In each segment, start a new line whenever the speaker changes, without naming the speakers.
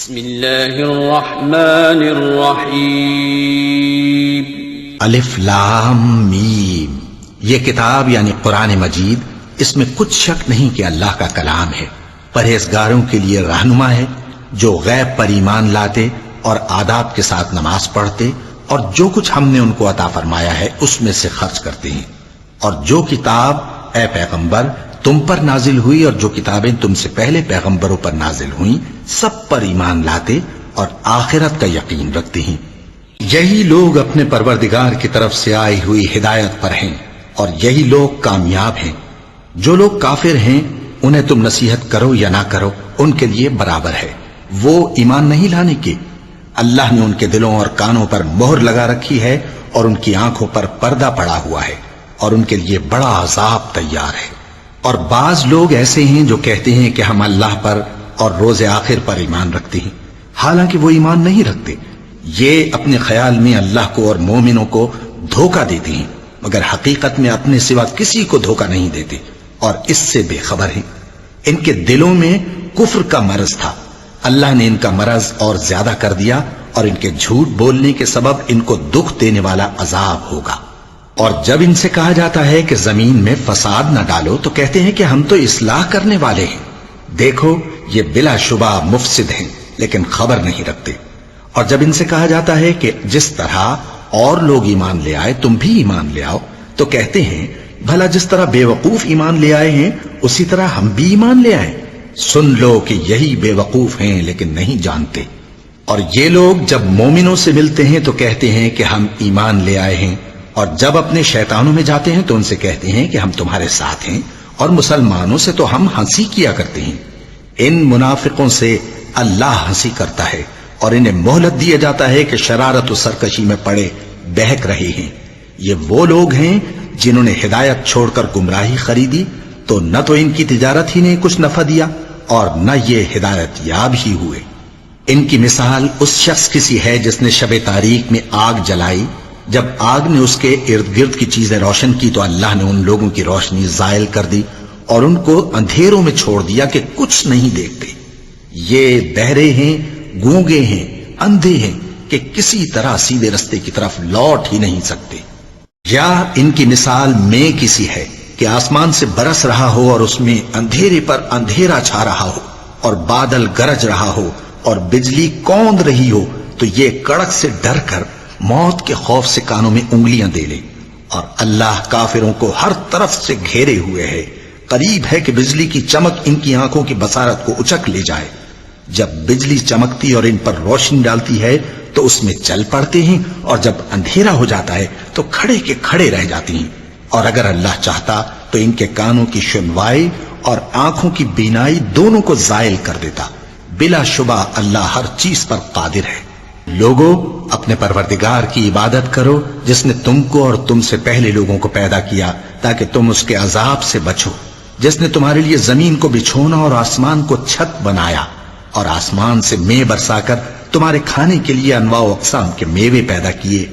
بسم اللہ الرحمن الرحیم
الف لام میم۔ یہ کتاب یعنی قرآن مجید، اس میں کچھ شک نہیں کہ اللہ کا کلام ہے، پرہیزگاروں کے لیے رہنما ہے، جو غیب پر ایمان لاتے اور آداب کے ساتھ نماز پڑھتے اور جو کچھ ہم نے ان کو عطا فرمایا ہے اس میں سے خرچ کرتے ہیں، اور جو کتاب اے پیغمبر تم پر نازل ہوئی اور جو کتابیں تم سے پہلے پیغمبروں پر نازل ہوئیں سب پر ایمان لاتے اور آخرت کا یقین رکھتے ہیں۔ یہی لوگ اپنے پروردگار کی طرف سے آئی ہوئی ہدایت پر ہیں اور یہی لوگ کامیاب ہیں۔ جو لوگ کافر ہیں انہیں تم نصیحت کرو یا نہ کرو ان کے لیے برابر ہے، وہ ایمان نہیں لانے کے۔ اللہ نے ان کے دلوں اور کانوں پر مہر لگا رکھی ہے اور ان کی آنکھوں پر پردہ پڑا ہوا ہے اور ان کے لیے بڑا عذاب تیار ہے۔ اور بعض لوگ ایسے ہیں جو کہتے ہیں کہ ہم اللہ پر اور روز آخر پر ایمان رکھتے ہیں، حالانکہ وہ ایمان نہیں رکھتے۔ یہ اپنے خیال میں اللہ کو اور مومنوں کو دھوکہ دیتے ہیں، مگر حقیقت میں اپنے سوا کسی کو دھوکہ نہیں دیتے اور اس سے بے خبر ہیں۔ ان کے دلوں میں کفر کا مرض تھا، اللہ نے ان کا مرض اور زیادہ کر دیا اور ان کے جھوٹ بولنے کے سبب ان کو دکھ دینے والا عذاب ہوگا۔ اور جب ان سے کہا جاتا ہے کہ زمین میں فساد نہ ڈالو تو کہتے ہیں کہ ہم تو اصلاح کرنے والے ہیں۔ دیکھو یہ بلا شبہ مفسد ہیں لیکن خبر نہیں رکھتے۔ اور جب ان سے کہا جاتا ہے کہ جس طرح اور لوگ ایمان لے آئے تم بھی ایمان لے آؤ تو کہتے ہیں بھلا جس طرح بے وقوف ایمان لے آئے ہیں اسی طرح ہم بھی ایمان لے آئیں۔ سن لو کہ یہی بے وقوف ہیں لیکن نہیں جانتے۔ اور یہ لوگ جب مومنوں سے ملتے ہیں تو کہتے ہیں کہ ہم ایمان لے آئے ہیں، اور جب اپنے شیطانوں میں جاتے ہیں تو ان سے کہتے ہیں کہ ہم تمہارے ساتھ ہیں، اور مسلمانوں سے تو ہم ہنسی کیا کرتے ہیں۔ ان منافقوں سے اللہ ہنسی کرتا ہے اور انہیں مہلت دیا جاتا ہے کہ شرارت و سرکشی میں پڑے بہک رہے ہیں۔ یہ وہ لوگ ہیں جنہوں نے ہدایت چھوڑ کر گمراہی خریدی، تو نہ تو ان کی تجارت ہی نے کچھ نفع دیا اور نہ یہ ہدایت یاب ہی ہوئے۔ ان کی مثال اس شخص کی سی ہے جس نے شب تاریک میں آگ جلائی، جب آگ نے اس کے ارد گرد کی چیزیں روشن کی تو اللہ نے ان لوگوں کی روشنی زائل کر دی اور ان کو اندھیروں میں چھوڑ دیا کہ کچھ نہیں دیکھتے۔ یہ بہرے ہیں، گونگے ہیں، اندھے ہیں کہ کسی طرح سیدھے رستے کی طرف لوٹ ہی نہیں سکتے۔ یا ان کی مثال میں کسی ہے کہ آسمان سے برس رہا ہو اور اس میں اندھیرے پر اندھیرا چھا رہا ہو اور بادل گرج رہا ہو اور بجلی کوند رہی ہو تو یہ کڑک سے ڈر کر موت کے خوف سے کانوں میں انگلیاں دے لے۔ اور اللہ کافروں کو ہر طرف سے گھیرے ہوئے ہے، قریب ہے کہ بجلی کی چمک ان کی آنکھوں کی بصارت کو اچک لے جائے۔ جب بجلی چمکتی اور ان پر روشنی ڈالتی ہے تو اس میں چل پڑتے ہیں، اور جب اندھیرا ہو جاتا ہے تو کھڑے کے کھڑے رہ جاتی ہیں۔ اور اگر اللہ چاہتا تو ان کے کانوں کی سنوائی اور آنکھوں کی بینائی دونوں کو زائل کر دیتا۔ بلا شبہ اللہ ہر چیز پر قادر ہے۔ لوگوں اپنے پروردگار کی عبادت کرو جس نے تم کو اور تم سے پہلے لوگوں کو پیدا کیا تاکہ تم اس کے عذاب سے بچو، جس نے تمہارے لیے زمین کو بچھونا اور آسمان کو چھت بنایا اور آسمان سے مے برسا کر تمہارے کھانے کے لیے انواع و اقسام کے میوے پیدا کیے۔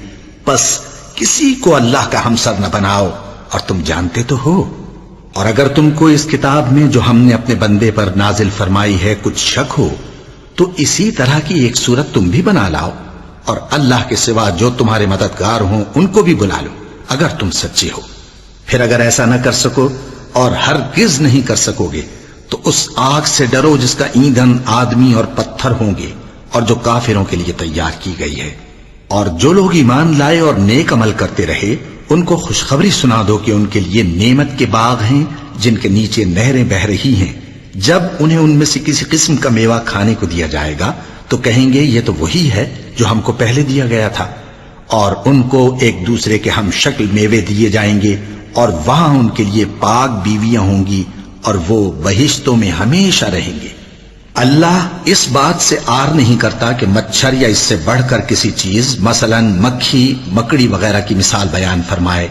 پس کسی کو اللہ کا ہمسر نہ بناؤ اور تم جانتے تو ہو۔ اور اگر تم کو اس کتاب میں جو ہم نے اپنے بندے پر نازل فرمائی ہے کچھ شک ہو تو اسی طرح کی ایک صورت تم بھی بنا لاؤ، اور اللہ کے سوا جو تمہارے مددگار ہوں ان کو بھی بلا لو اگر تم سچے ہو۔ پھر اگر ایسا نہ کر سکو اور ہرگز نہیں کر سکو گے تو اس آگ سے ڈرو جس کا ایندھن آدمی اور پتھر ہوں گے اور جو کافروں کے لیے تیار کی گئی ہے۔ اور جو لوگ ایمان لائے اور نیک عمل کرتے رہے ان کو خوشخبری سنا دو کہ ان کے لیے نعمت کے باغ ہیں جن کے نیچے نہریں بہہ رہی ہیں۔ جب انہیں ان میں سے کسی قسم کا میوہ کھانے کو دیا جائے گا تو کہیں گے یہ تو وہی ہے جو ہم کو پہلے دیا گیا تھا، اور ان کو ایک دوسرے کے ہم شکل میوے دیے جائیں گے، اور وہاں ان کے لیے پاک بیویاں ہوں گی اور وہ بہشتوں میں ہمیشہ رہیں گے۔ اللہ اس بات سے آر نہیں کرتا کہ مچھر یا اس سے بڑھ کر کسی چیز مثلا مکھی مکڑی وغیرہ کی مثال بیان فرمائے۔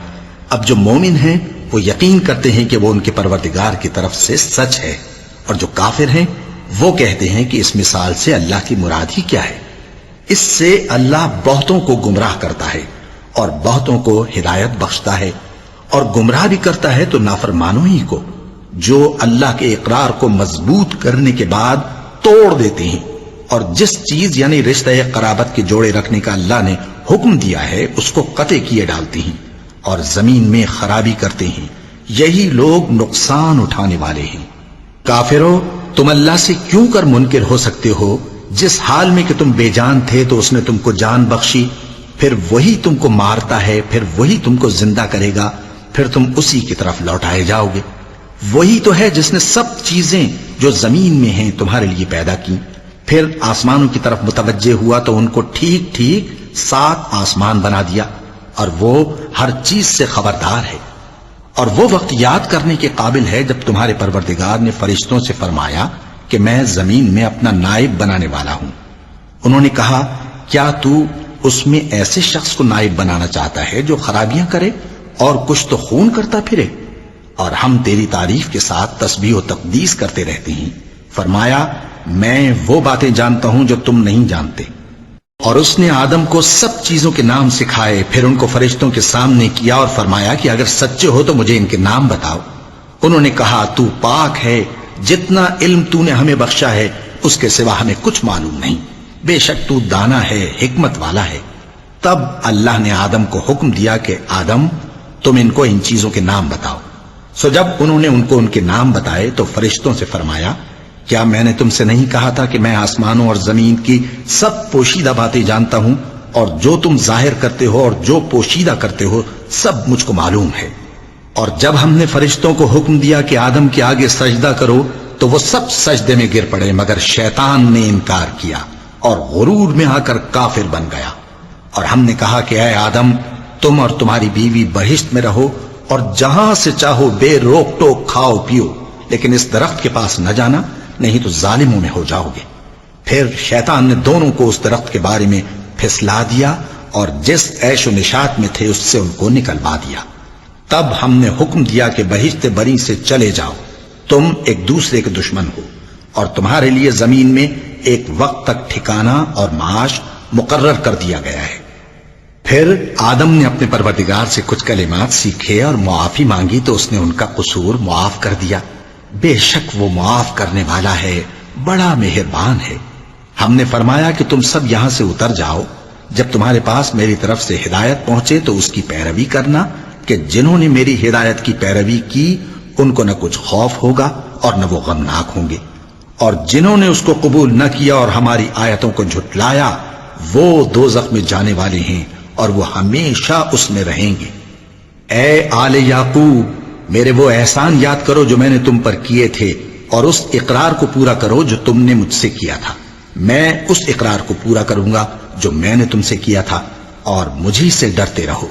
اب جو مومن ہیں وہ یقین کرتے ہیں کہ وہ ان کے پروردگار کی طرف سے سچ ہے، اور جو کافر ہیں وہ کہتے ہیں کہ اس مثال سے اللہ کی مراد ہی کیا ہے۔ اس سے اللہ بہتوں کو گمراہ کرتا ہے اور بہتوں کو ہدایت بخشتا ہے، اور گمراہ بھی کرتا ہے تو نافرمانوں ہی کو، جو اللہ کے اقرار کو مضبوط کرنے کے بعد توڑ دیتے ہیں اور جس چیز یعنی رشتہ قرابت کے جوڑے رکھنے کا اللہ نے حکم دیا ہے اس کو قطع کیے ڈالتی ہیں اور زمین میں خرابی کرتے ہیں، یہی لوگ نقصان اٹھانے والے ہیں۔ کافرو، تم اللہ سے کیوں کر منکر ہو سکتے ہو؟ جس حال میں کہ تم بے جان تھے تو اس نے تم کو جان بخشی، پھر وہی تم کو مارتا ہے، پھر وہی تم کو زندہ کرے گا، پھر تم اسی کی طرف لوٹائے جاؤ گے۔ وہی تو ہے جس نے سب چیزیں جو زمین میں ہیں تمہارے لیے پیدا کی، پھر آسمانوں کی طرف متوجہ ہوا تو ان کو ٹھیک ٹھیک 7 آسمان بنا دیا، اور وہ ہر چیز سے خبردار ہے۔ اور وہ وقت یاد کرنے کے قابل ہے جب تمہارے پروردگار نے فرشتوں سے فرمایا کہ میں زمین میں اپنا نائب بنانے والا ہوں۔ انہوں نے کہا، کیا تو اس میں ایسے شخص کو نائب بنانا چاہتا ہے جو خرابیاں کرے اور کچھ تو خون کرتا پھرے؟ اور ہم تیری تعریف کے ساتھ تسبیح و تقدیس کرتے رہتے ہیں۔ فرمایا، میں وہ باتیں جانتا ہوں جو تم نہیں جانتے۔ اور اس نے آدم کو سب چیزوں کے نام سکھائے، پھر ان کو فرشتوں کے سامنے کیا اور فرمایا کہ اگر سچے ہو تو مجھے ان کے نام بتاؤ۔ انہوں نے کہا، تو پاک ہے، جتنا علم تو نے ہمیں بخشا ہے اس کے سوا ہمیں کچھ معلوم نہیں، بے شک تو دانا ہے، حکمت والا ہے۔ تب اللہ نے آدم کو حکم دیا کہ آدم، تم ان کو ان چیزوں کے نام بتاؤ۔ سو جب انہوں نے ان کو ان کے نام بتائے تو فرشتوں سے فرمایا، کیا میں نے تم سے نہیں کہا تھا کہ میں آسمانوں اور زمین کی سب پوشیدہ باتیں جانتا ہوں، اور جو تم ظاہر کرتے ہو اور جو پوشیدہ کرتے ہو سب مجھ کو معلوم ہے۔ اور جب ہم نے فرشتوں کو حکم دیا کہ آدم کے آگے سجدہ کرو تو وہ سب سجدے میں گر پڑے، مگر شیطان نے انکار کیا اور غرور میں آ کر کافر بن گیا۔ اور ہم نے کہا کہ اے آدم، تم اور تمہاری بیوی بہشت میں رہو اور جہاں سے چاہو بے روک ٹوک کھاؤ پیو، لیکن اس درخت کے پاس نہ جانا، نہیں تو ظالموں میں ہو جاؤ گے۔ پھر شیطان نے دونوں کو اس درخت کے بارے میں پھسلا دیا اور جس عیش و نشاط میں تھے اس سے ان کو نکلوا دیا۔ تب ہم نے حکم دیا کہ بہشت بری سے چلے جاؤ، تم ایک دوسرے کے دشمن ہو، اور تمہارے لیے زمین میں ایک وقت تک ٹھکانہ اور معاش مقرر کر دیا گیا ہے۔ پھر آدم نے اپنے پروردگار سے کچھ کلمات سیکھے اور معافی مانگی تو اس نے ان کا قصور معاف کر دیا۔ بے شک وہ معاف کرنے والا ہے، بڑا مہربان ہے۔ ہم نے فرمایا کہ تم سب یہاں سے اتر جاؤ، جب تمہارے پاس میری طرف سے ہدایت پہنچے تو اس کی پیروی کرنا، کہ جنہوں نے میری ہدایت کی پیروی کی ان کو نہ کچھ خوف ہوگا اور نہ وہ غمناک ہوں گے، اور جنہوں نے اس کو قبول نہ کیا اور ہماری آیتوں کو جھٹلایا وہ دوزخ میں جانے والے ہیں اور وہ ہمیشہ اس میں رہیں گے۔ اے آل یعقوب، میرے وہ احسان یاد کرو جو میں نے تم پر کیے تھے، اور اس اقرار کو پورا کرو جو تم نے مجھ سے کیا تھا۔ میں اس اقرار کو پورا کروں گا جو میں نے تم سے کیا تھا، اور مجھی سے ڈرتے رہو۔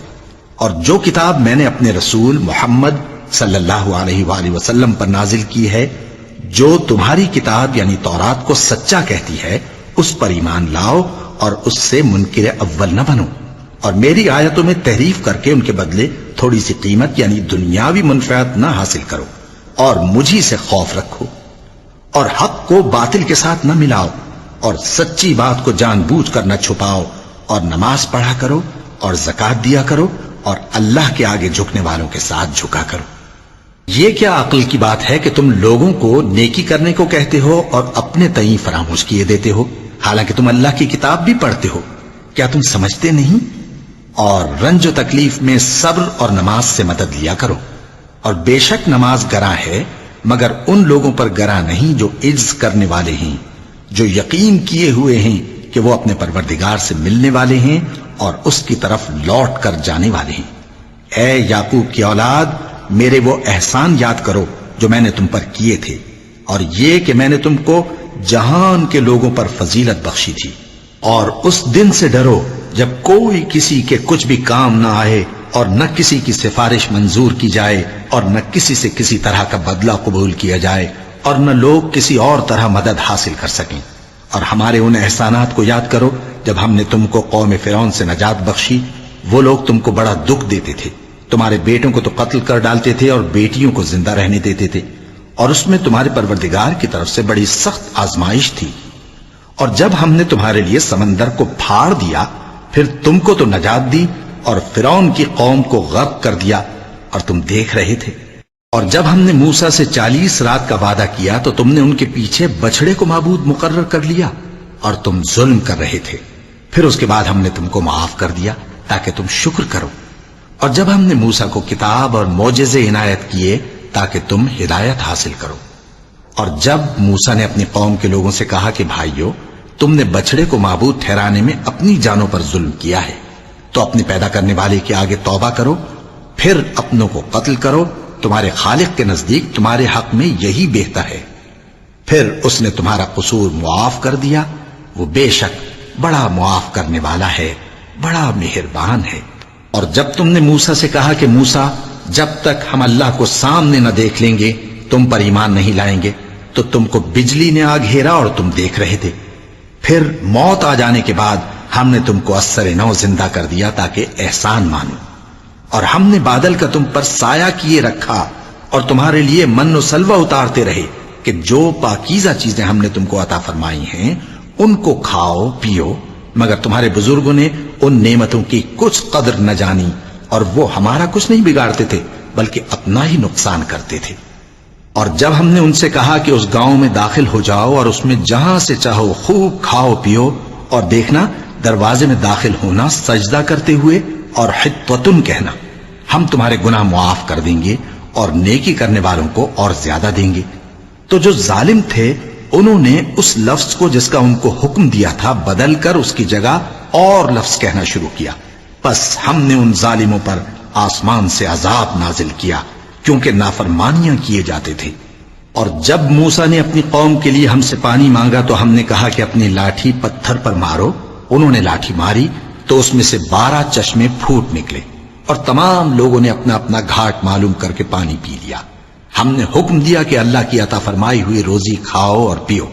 اور جو کتاب میں نے اپنے رسول محمد صلی اللہ علیہ وآلہ وسلم پر نازل کی ہے، جو تمہاری کتاب یعنی تورات کو سچا کہتی ہے، اس پر ایمان لاؤ اور اس سے منکر اول نہ بنو، اور میری آیتوں میں تحریف کر کے ان کے بدلے تھوڑی سی قیمت یعنی دنیاوی منفعت نہ حاصل کرو، اور مجھی سے خوف رکھو، اور حق کو باطل کے ساتھ نہ ملاؤ، اور سچی بات کو جان بوجھ کر نہ چھپاؤ، اور نماز پڑھا کرو اور زکوٰۃ دیا کرو، اور اللہ کے آگے جھکنے والوں کے ساتھ جھکا کرو۔ یہ کیا عقل کی بات ہے کہ تم لوگوں کو نیکی کرنے کو کہتے ہو اور اپنے تئیں فراموش کیے دیتے ہو، حالانکہ تم اللہ کی کتاب بھی پڑھتے ہو؟ کیا تم سمجھتے نہیں؟ اور رنج و تکلیف میں صبر اور نماز سے مدد لیا کرو، اور بے شک نماز گراں ہے، مگر ان لوگوں پر گراں نہیں جو عجز کرنے والے ہیں، جو یقین کیے ہوئے ہیں کہ وہ اپنے پروردگار سے ملنے والے ہیں اور اس کی طرف لوٹ کر جانے والے ہیں۔ اے یعقوب کی اولاد، میرے وہ احسان یاد کرو جو میں نے تم پر کیے تھے، اور یہ کہ میں نے تم کو جہان کے لوگوں پر فضیلت بخشی تھی۔ اور اس دن سے ڈرو جب کوئی کسی کے کچھ بھی کام نہ آئے، اور نہ کسی کی سفارش منظور کی جائے، اور نہ کسی سے کسی طرح کا بدلہ قبول کیا جائے، اور نہ لوگ کسی اور طرح مدد حاصل کر سکیں۔ اور ہمارے ان احسانات کو یاد کرو جب ہم نے تم کو قوم فرعون سے نجات بخشی۔ وہ لوگ تم کو بڑا دکھ دیتے تھے، تمہارے بیٹوں کو تو قتل کر ڈالتے تھے اور بیٹیوں کو زندہ رہنے دیتے تھے، اور اس میں تمہارے پروردگار کی طرف سے بڑی سخت آزمائش تھی۔ اور جب ہم نے تمہارے لیے سمندر کو پھاڑ دیا، پھر تم کو تو نجات دی اور فرعون کی قوم کو غرق کر دیا، اور تم دیکھ رہے تھے۔ اور جب ہم نے موسیٰ سے 40 رات کا وعدہ کیا تو تم نے ان کے پیچھے بچڑے کو معبود مقرر کر لیا، اور تم ظلم کر رہے تھے، پھر اس کے بعد ہم نے تم کو معاف کر دیا تاکہ تم شکر کرو۔ اور جب ہم نے موسیٰ کو کتاب اور معجزے عنایت کیے تاکہ تم ہدایت حاصل کرو۔ اور جب موسیٰ نے اپنی قوم کے لوگوں سے کہا کہ بھائیو، تم نے بچڑے کو معبود ٹھہرانے میں اپنی جانوں پر ظلم کیا ہے، تو اپنے پیدا کرنے والے کے آگے توبہ کرو، پھر اپنوں کو قتل کرو، تمہارے خالق کے نزدیک تمہارے حق میں یہی بہتر ہے۔ پھر اس نے تمہارا قصور معاف کر دیا، وہ بے شک بڑا معاف کرنے والا ہے، بڑا مہربان ہے۔ اور جب تم نے موسیٰ سے کہا کہ موسیٰ، جب تک ہم اللہ کو سامنے نہ دیکھ لیں گے تم پر ایمان نہیں لائیں گے، تو تم کو بجلی نے آ گھیرا اور تم دیکھ رہے تھے۔ پھر موت آ جانے کے بعد ہم نے تم کو اثر نو زندہ کر دیا تاکہ احسان مانو۔ اور ہم نے بادل کا تم پر سایہ کیے رکھا اور تمہارے لیے من و سلوہ اتارتے رہے کہ جو پاکیزہ چیزیں ہم نے تم کو عطا فرمائی ہیں ان کو کھاؤ پیو، مگر تمہارے بزرگوں نے ان نعمتوں کی کچھ قدر نہ جانی، اور وہ ہمارا کچھ نہیں بگاڑتے تھے بلکہ اپنا ہی نقصان کرتے تھے۔ اور جب ہم نے ان سے کہا کہ اس گاؤں میں داخل ہو جاؤ اور اس میں جہاں سے چاہو خوب کھاؤ پیو، اور دیکھنا دروازے میں داخل ہونا سجدہ کرتے ہوئے اور حطوتن کہنا، ہم تمہارے گناہ معاف کر دیں گے اور نیکی کرنے والوں کو اور زیادہ دیں گے۔ تو جو ظالم تھے انہوں نے اس لفظ کو جس کا ان کو حکم دیا تھا بدل کر اس کی جگہ اور لفظ کہنا شروع کیا، پس ہم نے ان ظالموں پر آسمان سے عذاب نازل کیا کیونکہ نافرمانیاں کیے جاتے تھے۔ اور جب موسیٰ نے اپنی قوم کے لیے ہم سے پانی مانگا تو ہم نے کہا کہ اپنی لاٹھی پتھر پر مارو۔ انہوں نے لاٹھی ماری تو اس میں سے 12 چشمے پھوٹ نکلے، اور تمام لوگوں نے اپنا اپنا گھاٹ معلوم کر کے پانی پی لیا۔ ہم نے حکم دیا کہ اللہ کی عطا فرمائی ہوئی روزی کھاؤ اور پیو،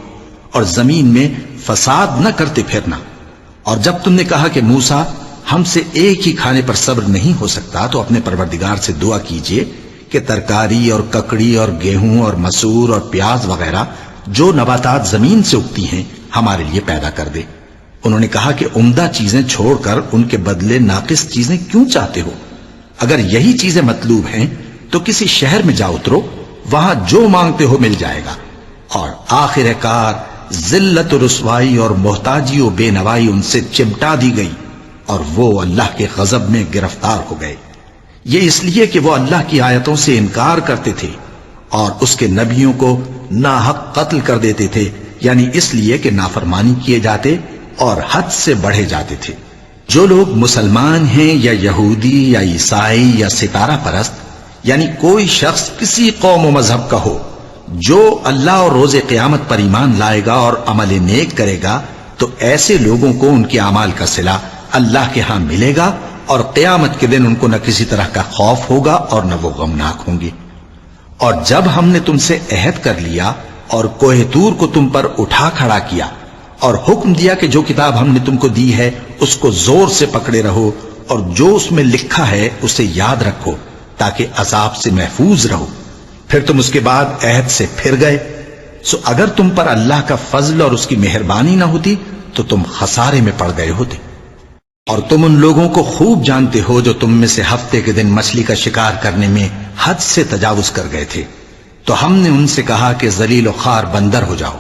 اور زمین میں فساد نہ کرتے پھرنا۔ اور جب تم نے کہا کہ موسیٰ، ہم سے ایک ہی کھانے پر صبر نہیں ہو سکتا، تو اپنے پروردگار سے دعا کیجئے کہ ترکاری اور ککڑی اور گیہوں اور مسور اور پیاز وغیرہ جو نباتات زمین سے اگتی ہیں ہمارے لیے پیدا کر دے۔ انہوں نے کہا کہ عمدہ چیزیں چھوڑ کر ان کے بدلے ناقص چیزیں کیوں چاہتے ہو؟ اگر یہی چیزیں مطلوب ہیں تو کسی شہر میں جا اترو، وہاں جو مانگتے ہو مل جائے گا۔ اور آخر کار ذلت و رسوائی اور محتاجی و بے نوائی ان سے چمٹا دی گئی، اور وہ اللہ کے غضب میں گرفتار ہو گئے۔ یہ اس لیے کہ وہ اللہ کی آیتوں سے انکار کرتے تھے اور اس کے نبیوں کو ناحق قتل کر دیتے تھے، یعنی اس لیے کہ نافرمانی کیے جاتے اور حد سے بڑھے جاتے تھے۔ جو لوگ مسلمان ہیں یا یہودی یا عیسائی یا ستارہ پرست، یعنی کوئی شخص کسی قوم و مذہب کا ہو، جو اللہ اور روز قیامت پر ایمان لائے گا اور عمل نیک کرے گا، تو ایسے لوگوں کو ان کے اعمال کا صلہ اللہ کے ہاں ملے گا، اور قیامت کے دن ان کو نہ کسی طرح کا خوف ہوگا اور نہ وہ غمناک ہوں گے۔ اور جب ہم نے تم سے عہد کر لیا اور کوہ طور کو تم پر اٹھا کھڑا کیا اور حکم دیا کہ جو کتاب ہم نے تم کو دی ہے اس کو زور سے پکڑے رہو، اور جو اس میں لکھا ہے اسے یاد رکھو تاکہ عذاب سے محفوظ رہو، پھر تم اس کے بعد عہد سے پھر گئے، سو اگر تم پر اللہ کا فضل اور اس کی مہربانی نہ ہوتی تو تم خسارے میں پڑ گئے ہوتے۔ اور تم ان لوگوں کو خوب جانتے ہو جو تم میں سے ہفتے کے دن مچھلی کا شکار کرنے میں حد سے تجاوز کر گئے تھے، تو ہم نے ان سے کہا کہ ذلیل و خوار بندر ہو جاؤ،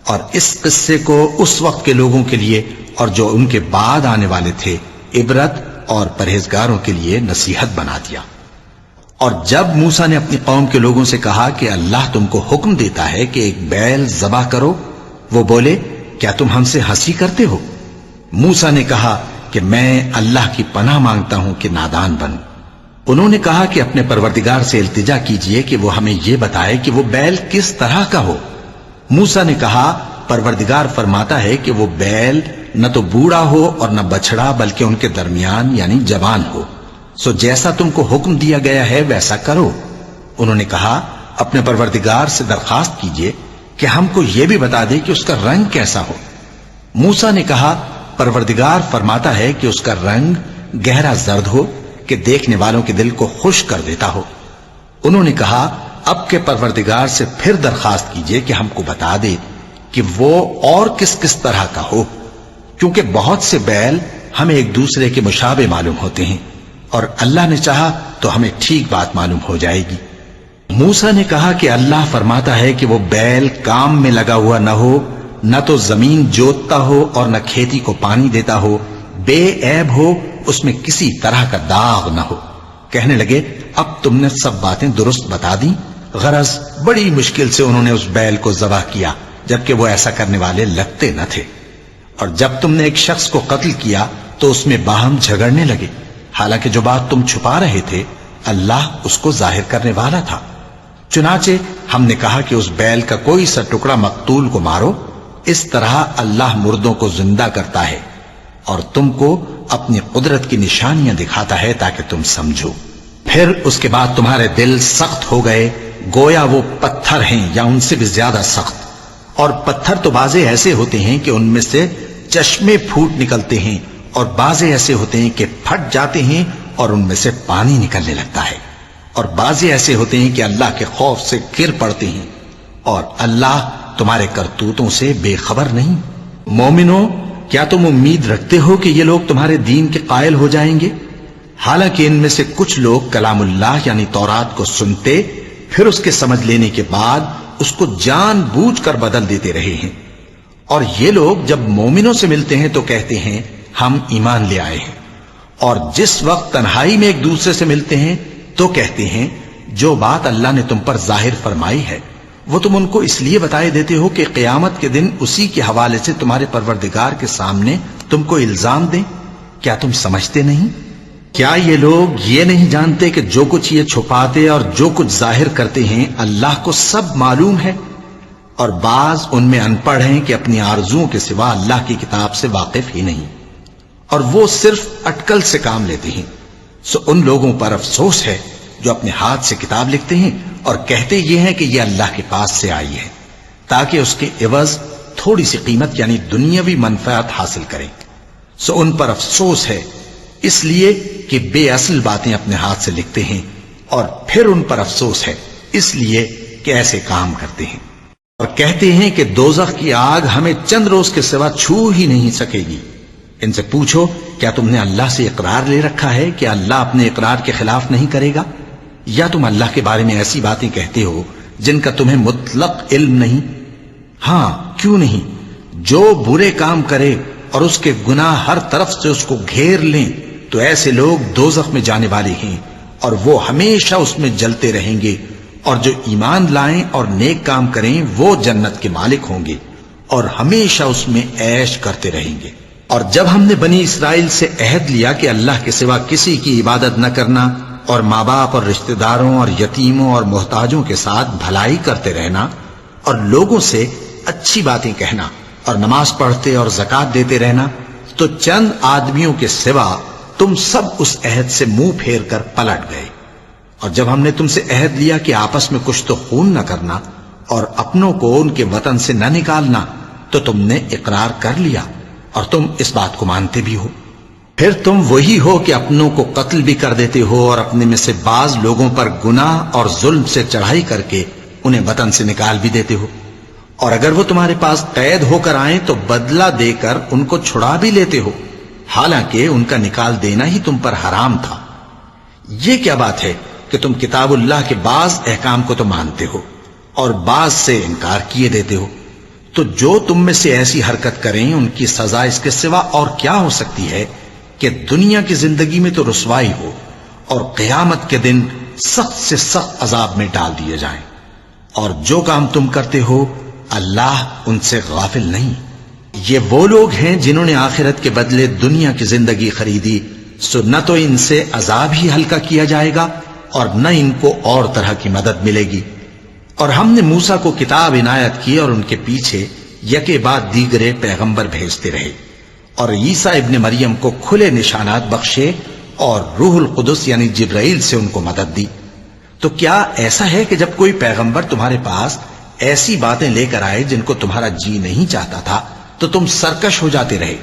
اور اس قصے کو اس وقت کے لوگوں کے لیے اور جو ان کے بعد آنے والے تھے عبرت اور پرہیزگاروں کے لیے نصیحت بنا دیا۔ اور جب موسیٰ نے اپنی قوم کے لوگوں سے کہا کہ اللہ تم کو حکم دیتا ہے کہ ایک بیل ذبح کرو، وہ بولے کیا تم ہم سے ہنسی کرتے ہو؟ موسیٰ نے کہا کہ میں اللہ کی پناہ مانگتا ہوں کہ نادان بنوں۔ انہوں نے کہا کہ اپنے پروردگار سے التجا کیجئے کہ وہ ہمیں یہ بتائے کہ وہ بیل کس طرح کا ہو۔ موسیٰ نے کہا پروردگار فرماتا ہے کہ وہ بیل نہ تو بوڑھا ہو اور نہ بچڑا بلکہ ان کے درمیان یعنی جوان ہو، سو جیسا تم کو حکم دیا گیا ہے ویسا کرو۔ انہوں نے کہا اپنے پروردگار سے درخواست کیجئے کہ ہم کو یہ بھی بتا دے کہ اس کا رنگ کیسا ہو۔ موسیٰ نے کہا پروردگار فرماتا ہے کہ اس کا رنگ گہرا زرد ہو کہ دیکھنے والوں کے دل کو خوش کر دیتا ہو۔ انہوں نے کہا اب کے پروردگار سے پھر درخواست کیجئے کہ ہم کو بتا دے کہ وہ اور کس کس طرح کا ہو، کیونکہ بہت سے بیل ہمیں ایک دوسرے کے مشابہ معلوم ہوتے ہیں، اور اللہ نے چاہا تو ہمیں ٹھیک بات معلوم ہو جائے گی۔ موسیٰ نے کہا کہ اللہ فرماتا ہے کہ وہ بیل کام میں لگا ہوا نہ ہو نہ تو زمین جوتتا ہو اور نہ کھیتی کو پانی دیتا ہو، بے عیب ہو، اس میں کسی طرح کا داغ نہ ہو۔ کہنے لگے اب تم نے سب باتیں درست بتا دی۔ غرض بڑی مشکل سے انہوں نے اس بیل کو ذبح کیا، جبکہ وہ ایسا کرنے والے لگتے نہ تھے۔ اور جب تم نے ایک شخص کو قتل کیا تو اس میں باہم جھگڑنے لگے، حالانکہ جو بات تم چھپا رہے تھے اللہ اس کو ظاہر کرنے والا تھا۔ چنانچہ ہم نے کہا کہ اس بیل کا کوئی سا ٹکڑا مقتول کو مارو، اس طرح اللہ مردوں کو زندہ کرتا ہے اور تم کو اپنی قدرت کی نشانیاں دکھاتا ہے تاکہ تم سمجھو۔ پھر اس کے بعد تمہارے دل سخت ہو گئے، گویا وہ پتھر ہیں یا ان سے بھی زیادہ سخت۔ اور پتھر تو بعضے ایسے ہوتے ہیں کہ ان میں سے چشمے پھوٹ نکلتے ہیں، اور بعضے ایسے ہوتے ہیں کہ پھٹ جاتے ہیں اور ان میں سے پانی نکلنے لگتا ہے، اور بعضے ایسے ہوتے ہیں کہ اللہ کے خوف سے گر پڑتے ہیں، اور اللہ تمہارے کرتوتوں سے بے خبر نہیں۔ مومنو، کیا تم امید رکھتے ہو کہ یہ لوگ تمہارے دین کے قائل ہو جائیں گے؟ حالانکہ ان میں سے کچھ لوگ کلام اللہ یعنی تورات کو سنتے، پھر اس کے سمجھ لینے کے بعد اس کو جان بوجھ کر بدل دیتے رہے ہیں۔ اور یہ لوگ جب مومنوں سے ملتے ہیں تو کہتے ہیں ہم ایمان لے آئے ہیں، اور جس وقت تنہائی میں ایک دوسرے سے ملتے ہیں تو کہتے ہیں جو بات اللہ نے تم پر ظاہر فرمائی ہے وہ تم ان کو اس لیے بتائے دیتے ہو کہ قیامت کے دن اسی کے حوالے سے تمہارے پروردگار کے سامنے تم کو الزام دیں۔ کیا تم سمجھتے نہیں؟ کیا یہ لوگ یہ نہیں جانتے کہ جو کچھ یہ چھپاتے اور جو کچھ ظاہر کرتے ہیں اللہ کو سب معلوم ہے؟ اور بعض ان میں ان پڑھ ہیں کہ اپنی آرزوؤں کے سوا اللہ کی کتاب سے واقف ہی نہیں، اور وہ صرف اٹکل سے کام لیتے ہیں۔ سو ان لوگوں پر افسوس ہے جو اپنے ہاتھ سے کتاب لکھتے ہیں اور کہتے یہ ہیں کہ یہ اللہ کے پاس سے آئی ہے، تاکہ اس کے عوض تھوڑی سی قیمت یعنی دنیاوی منفعت حاصل کریں۔ سو ان پر افسوس ہے اس لیے کہ بے اصل باتیں اپنے ہاتھ سے لکھتے ہیں، اور پھر ان پر افسوس ہے اس لیے کہ ایسے کام کرتے ہیں، اور کہتے ہیں کہ دوزخ کی آگ ہمیں چند روز کے سوا چھو ہی نہیں سکے گی۔ ان سے پوچھو کیا تم نے اللہ سے اقرار لے رکھا ہے کہ اللہ اپنے اقرار کے خلاف نہیں کرے گا؟ یا تم اللہ کے بارے میں ایسی باتیں کہتے ہو جن کا تمہیں مطلق علم نہیں؟ ہاں کیوں نہیں، جو برے کام کرے اور اس کے گناہ ہر طرف سے اس کو گھیر لیں تو ایسے لوگ دوزخ میں جانے والے ہیں، اور وہ ہمیشہ اس میں جلتے رہیں گے، اور جو ایمان لائیں اور نیک کام کریں وہ جنت کے مالک ہوں گے اور ہمیشہ اس میں عیش کرتے رہیں گے۔ اور جب ہم نے بنی اسرائیل سے عہد لیا کہ اللہ کے سوا کسی کی عبادت نہ کرنا، اور ماں باپ اور رشتہ داروں اور یتیموں اور محتاجوں کے ساتھ بھلائی کرتے رہنا، اور لوگوں سے اچھی باتیں کہنا، اور نماز پڑھتے اور زکوٰۃ دیتے رہنا، تو چند آدمیوں کے سوا تم سب اس عہد سے منہ پھیر کر پلٹ گئے۔ اور جب ہم نے تم سے عہد لیا کہ آپس میں کچھ تو خون نہ کرنا اور اپنوں کو ان کے وطن سے نہ نکالنا، تو تم نے اقرار کر لیا اور تم اس بات کو مانتے بھی ہو۔ پھر تم وہی ہو کہ اپنوں کو قتل بھی کر دیتے ہو، اور اپنے میں سے بعض لوگوں پر گناہ اور ظلم سے چڑھائی کر کے انہیں وطن سے نکال بھی دیتے ہو، اور اگر وہ تمہارے پاس قید ہو کر آئیں تو بدلہ دے کر ان کو چھڑا بھی لیتے ہو، حالانکہ ان کا نکال دینا ہی تم پر حرام تھا۔ یہ کیا بات ہے کہ تم کتاب اللہ کے بعض احکام کو تو مانتے ہو اور بعض سے انکار کیے دیتے ہو؟ تو جو تم میں سے ایسی حرکت کریں ان کی سزا اس کے سوا اور کیا ہو سکتی ہے کہ دنیا کی زندگی میں تو رسوائی ہو اور قیامت کے دن سخت سے سخت عذاب میں ڈال دیے جائیں۔ اور جو کام تم کرتے ہو اللہ ان سے غافل نہیں۔ یہ وہ لوگ ہیں جنہوں نے آخرت کے بدلے دنیا کی زندگی خریدی، سو نہ تو ان سے عذاب ہی ہلکا کیا جائے گا اور نہ ان کو اور طرح کی مدد ملے گی۔ اور ہم نے موسیٰ کو کتاب عنایت کی اور ان کے پیچھے یکے بعد دیگرے پیغمبر بھیجتے رہے، اور عیسیٰ ابن مریم کو کھلے نشانات بخشے اور روح القدس یعنی جبرائیل سے ان کو مدد دی۔ تو کیا ایسا ہے کہ جب کوئی پیغمبر تمہارے پاس ایسی باتیں لے کر آئے جن کو تمہارا جی نہیں چاہتا تھا تو تم سرکش ہو جاتے رہے،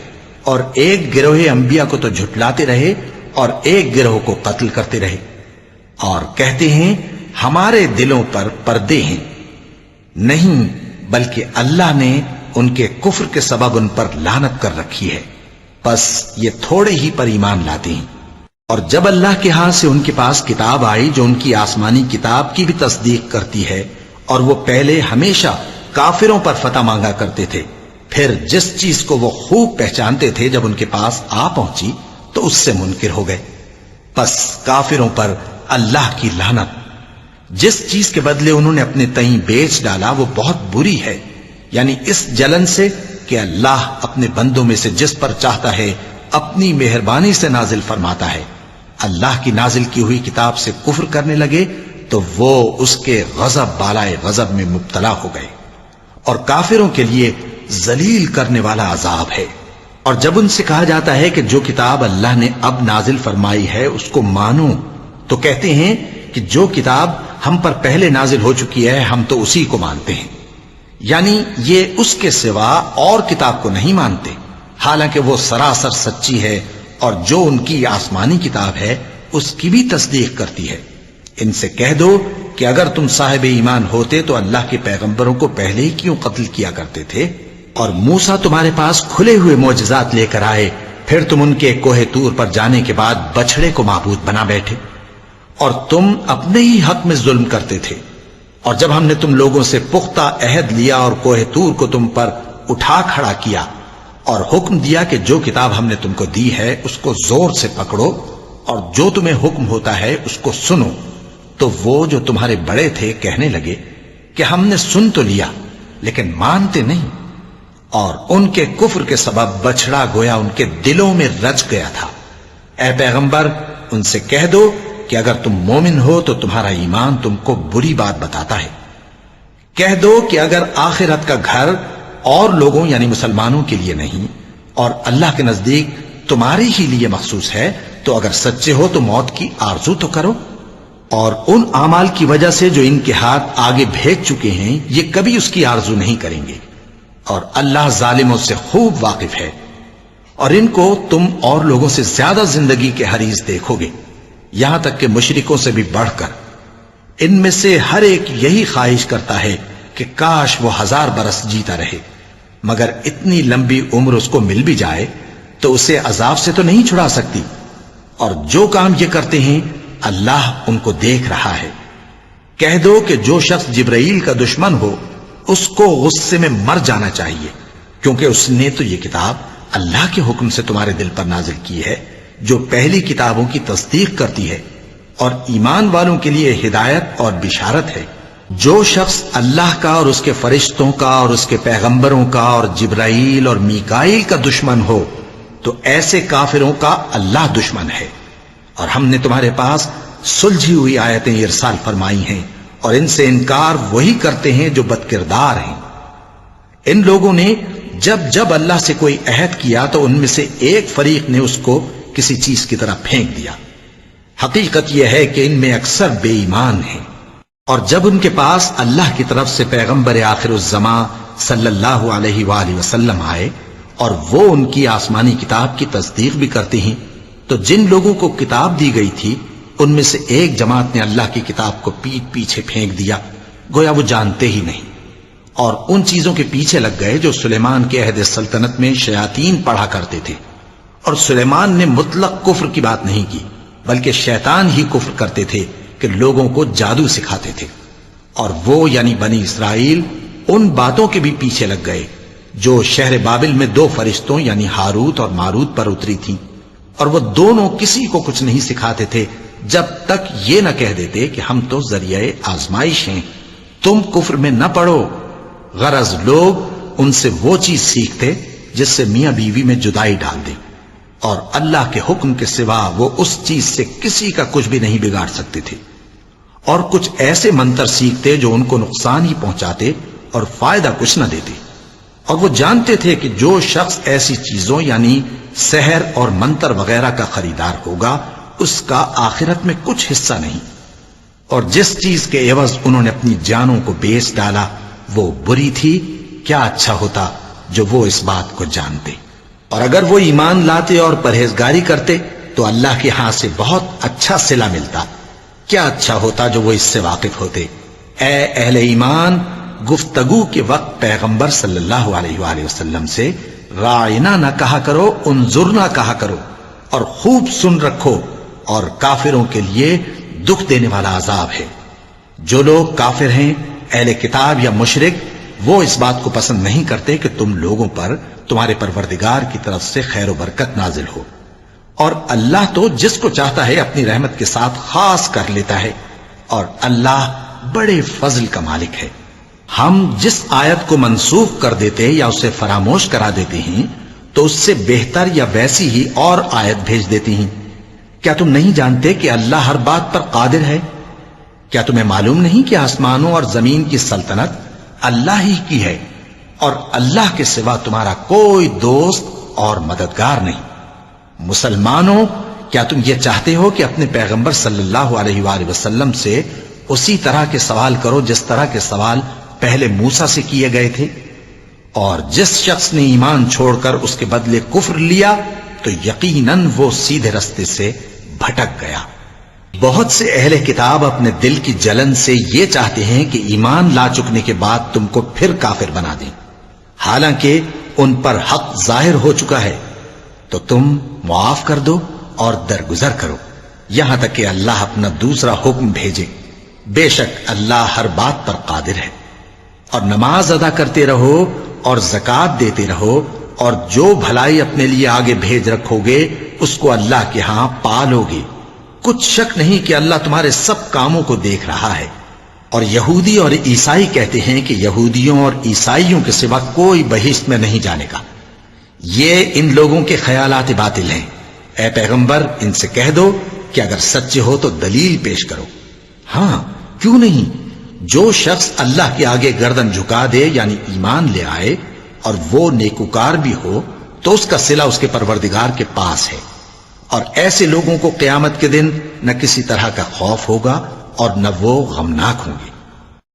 اور ایک گروہ انبیاء کو تو جھٹلاتے رہے اور ایک گروہ کو قتل کرتے رہے، اور کہتے ہیں ہمارے دلوں پر پردے ہیں؟ نہیں، بلکہ اللہ نے ان کے کفر کے سبب ان پر لعنت کر رکھی ہے، بس یہ تھوڑے ہی پر ایمان لاتے ہیں۔ اور جب اللہ کے ہاں سے ان کے پاس کتاب آئی جو ان کی آسمانی کتاب کی بھی تصدیق کرتی ہے، اور وہ پہلے ہمیشہ کافروں پر فتح مانگا کرتے تھے، پھر جس چیز کو وہ خوب پہچانتے تھے جب ان کے پاس آ پہنچی تو اس سے منکر ہو گئے. پس کافروں پر اللہ کی لعنت. جس چیز کے بدلے انہوں نے اپنے تئیں بیچ ڈالا وہ بہت بری ہے، یعنی اس جلن سے کہ اللہ اپنے بندوں میں سے جس پر چاہتا ہے اپنی مہربانی سے نازل فرماتا ہے. اللہ کی نازل کی ہوئی کتاب سے کفر کرنے لگے تو وہ اس کے غضب بالائے غضب میں مبتلا ہو گئے، اور کافروں کے لیے ذلیل کرنے والا عذاب ہے. اور جب ان سے کہا جاتا ہے کہ جو کتاب اللہ نے اب نازل فرمائی ہے اس کو مانو، تو کہتے ہیں کہ جو کتاب ہم پر پہلے نازل ہو چکی ہے ہم تو اسی کو مانتے ہیں، یعنی یہ اس کے سوا اور کتاب کو نہیں مانتے، حالانکہ وہ سراسر سچی ہے، اور جو ان کی آسمانی کتاب ہے اس کی بھی تصدیق کرتی ہے. ان سے کہہ دو کہ اگر تم صاحب ایمان ہوتے تو اللہ کے پیغمبروں کو پہلے ہی کیوں قتل کیا کرتے تھے؟ اور موسیٰ تمہارے پاس کھلے ہوئے معجزات لے کر آئے، پھر تم ان کے کوہ طور پر جانے کے بعد بچڑے کو معبود بنا بیٹھے، اور تم اپنے ہی حق میں ظلم کرتے تھے. اور جب ہم نے تم لوگوں سے پختہ عہد لیا اور کوہ طور کو تم پر اٹھا کھڑا کیا اور حکم دیا کہ جو کتاب ہم نے تم کو دی ہے اس کو زور سے پکڑو اور جو تمہیں حکم ہوتا ہے اس کو سنو، تو وہ جو تمہارے بڑے تھے کہنے لگے کہ ہم نے سن تو لیا لیکن مانتے نہیں، اور ان کے کفر کے سبب بچڑا گویا ان کے دلوں میں رچ گیا تھا. اے پیغمبر ان سے کہہ دو کہ اگر تم مومن ہو تو تمہارا ایمان تم کو بری بات بتاتا ہے. کہہ دو کہ اگر آخرت کا گھر اور لوگوں یعنی مسلمانوں کے لیے نہیں اور اللہ کے نزدیک تمہارے ہی لیے مخصوص ہے تو اگر سچے ہو تو موت کی آرزو تو کرو، اور ان اعمال کی وجہ سے جو ان کے ہاتھ آگے بھیج چکے ہیں یہ کبھی اس کی آرزو نہیں کریں گے، اور اللہ ظالموں سے خوب واقف ہے. اور ان کو تم اور لوگوں سے زیادہ زندگی کے حریص دیکھو گے، یہاں تک کہ مشرکوں سے بھی بڑھ کر. ان میں سے ہر ایک یہی خواہش کرتا ہے کہ کاش وہ 1000 برس جیتا رہے، مگر اتنی لمبی عمر اس کو مل بھی جائے تو اسے عذاب سے تو نہیں چھڑا سکتی. اور جو کام یہ کرتے ہیں اللہ ان کو دیکھ رہا ہے. کہہ دو کہ جو شخص جبرائیل کا دشمن ہو اس کو غصے میں مر جانا چاہیے، کیونکہ اس نے تو یہ کتاب اللہ کے حکم سے تمہارے دل پر نازل کی ہے جو پہلی کتابوں کی تصدیق کرتی ہے اور ایمان والوں کے لیے ہدایت اور بشارت ہے. جو شخص اللہ کا اور اس کے فرشتوں کا اور اس کے پیغمبروں کا اور جبرائیل اور میکائیل کا دشمن ہو تو ایسے کافروں کا اللہ دشمن ہے. اور ہم نے تمہارے پاس سلجھی ہوئی آیتیں ارسال فرمائی ہیں اور ان سے انکار وہی کرتے ہیں جو بدکردار ہیں. ان لوگوں نے جب اللہ سے کوئی عہد کیا تو ان میں سے ایک فریق نے اس کو کسی چیز کی طرح پھینک دیا. حقیقت یہ ہے کہ ان میں اکثر بے ایمان ہیں. اور جب ان کے پاس اللہ کی طرف سے پیغمبر آخر الزمان صلی اللہ علیہ وآلہ وسلم آئے اور وہ ان کی آسمانی کتاب کی تصدیق بھی کرتے ہیں تو جن لوگوں کو کتاب دی گئی تھی ان میں سے ایک جماعت نے اللہ کی کتاب کو پیٹ پیچھے پھینک دیا گویا وہ جانتے ہی نہیں، اور ان چیزوں کے پیچھے لگ گئے جو سلیمان کے عہد سلطنت میں شیاطین پڑھا کرتے تھے. اور سلیمان نے مطلق کفر کی بات نہیں کی بلکہ شیطان ہی کفر کرتے تھے کہ لوگوں کو جادو سکھاتے تھے. اور وہ یعنی بنی اسرائیل ان باتوں کے بھی پیچھے لگ گئے جو شہر بابل میں 2 فرشتوں یعنی ہاروت اور ماروت پر اتری تھیں، اور وہ دونوں کسی کو کچھ نہیں سکھاتے تھے جب تک یہ نہ کہہ دیتے کہ ہم تو ذریعہ آزمائش ہیں، تم کفر میں نہ پڑو. غرض لوگ ان سے وہ چیز سیکھتے جس سے میاں بیوی میں جدائی ڈال دے، اور اللہ کے حکم کے سوا وہ اس چیز سے کسی کا کچھ بھی نہیں بگاڑ سکتے تھے. اور کچھ ایسے منتر سیکھتے جو ان کو نقصان ہی پہنچاتے اور فائدہ کچھ نہ دیتے. اور وہ جانتے تھے کہ جو شخص ایسی چیزوں یعنی سحر اور منتر وغیرہ کا خریدار ہوگا اس کا آخرت میں کچھ حصہ نہیں. اور جس چیز کے عوض انہوں نے اپنی جانوں کو بیچ ڈالا وہ بری تھی. کیا اچھا ہوتا جو وہ اس بات کو جانتے. اور اگر وہ ایمان لاتے اور پرہیزگاری کرتے تو اللہ کے ہاں سے بہت اچھا صلہ ملتا. کیا اچھا ہوتا جو وہ اس سے واقف ہوتے. اے اہل ایمان، گفتگو کے وقت پیغمبر صلی اللہ علیہ وآلہ وسلم سے رائنا نہ کہا کرو، انظرنا کہا کرو، اور خوب سن رکھو. اور کافروں کے لیے دکھ دینے والا عذاب ہے. جو لوگ کافر ہیں، اہل کتاب یا مشرک، وہ اس بات کو پسند نہیں کرتے کہ تم لوگوں پر تمہارے پروردگار کی طرف سے خیر و برکت نازل ہو، اور اللہ تو جس کو چاہتا ہے اپنی رحمت کے ساتھ خاص کر لیتا ہے، اور اللہ بڑے فضل کا مالک ہے۔ ہم جس آیت کو منسوخ کر دیتے یا اسے فراموش کرا دیتے ہیں تو اس سے بہتر یا ویسی ہی اور آیت بھیج دیتی ہیں۔ کیا تم نہیں جانتے کہ اللہ ہر بات پر قادر ہے؟ کیا تمہیں معلوم نہیں کہ آسمانوں اور زمین کی سلطنت اللہ ہی کی ہے، اور اللہ کے سوا تمہارا کوئی دوست اور مددگار نہیں؟ مسلمانوں، کیا تم یہ چاہتے ہو کہ اپنے پیغمبر صلی اللہ علیہ وآلہ وسلم سے اسی طرح کے سوال کرو جس طرح کے سوال پہلے موسیٰ سے کیے گئے تھے؟ اور جس شخص نے ایمان چھوڑ کر اس کے بدلے کفر لیا تو یقیناً وہ سیدھے رستے سے بھٹک گیا۔ بہت سے اہل کتاب اپنے دل کی جلن سے یہ چاہتے ہیں کہ ایمان لا چکنے کے بعد تم کو پھر کافر بنا دیں، حالانکہ ان پر حق ظاہر ہو چکا ہے، تو تم معاف کر دو اور درگزر کرو یہاں تک کہ اللہ اپنا دوسرا حکم بھیجے۔ بے شک اللہ ہر بات پر قادر ہے۔ اور نماز ادا کرتے رہو اور زکوٰۃ دیتے رہو، اور جو بھلائی اپنے لیے آگے بھیج رکھو گے اس کو اللہ کے ہاں پالو گے۔ کچھ شک نہیں کہ اللہ تمہارے سب کاموں کو دیکھ رہا ہے۔ اور یہودی اور عیسائی کہتے ہیں کہ یہودیوں اور عیسائیوں کے سوا کوئی بہشت میں نہیں جانے گا۔ یہ ان لوگوں کے خیالات باطل ہیں۔ اے پیغمبر، ان سے کہہ دو کہ اگر سچے ہو تو دلیل پیش کرو۔ ہاں، کیوں نہیں؟ جو شخص اللہ کے آگے گردن جھکا دے یعنی ایمان لے آئے اور وہ نیکوکار بھی ہو تو اس کا صلہ اس کے پروردگار کے پاس ہے، اور ایسے لوگوں کو قیامت کے دن نہ کسی طرح کا خوف ہوگا اور نہ وہ غمناک ہوں گے۔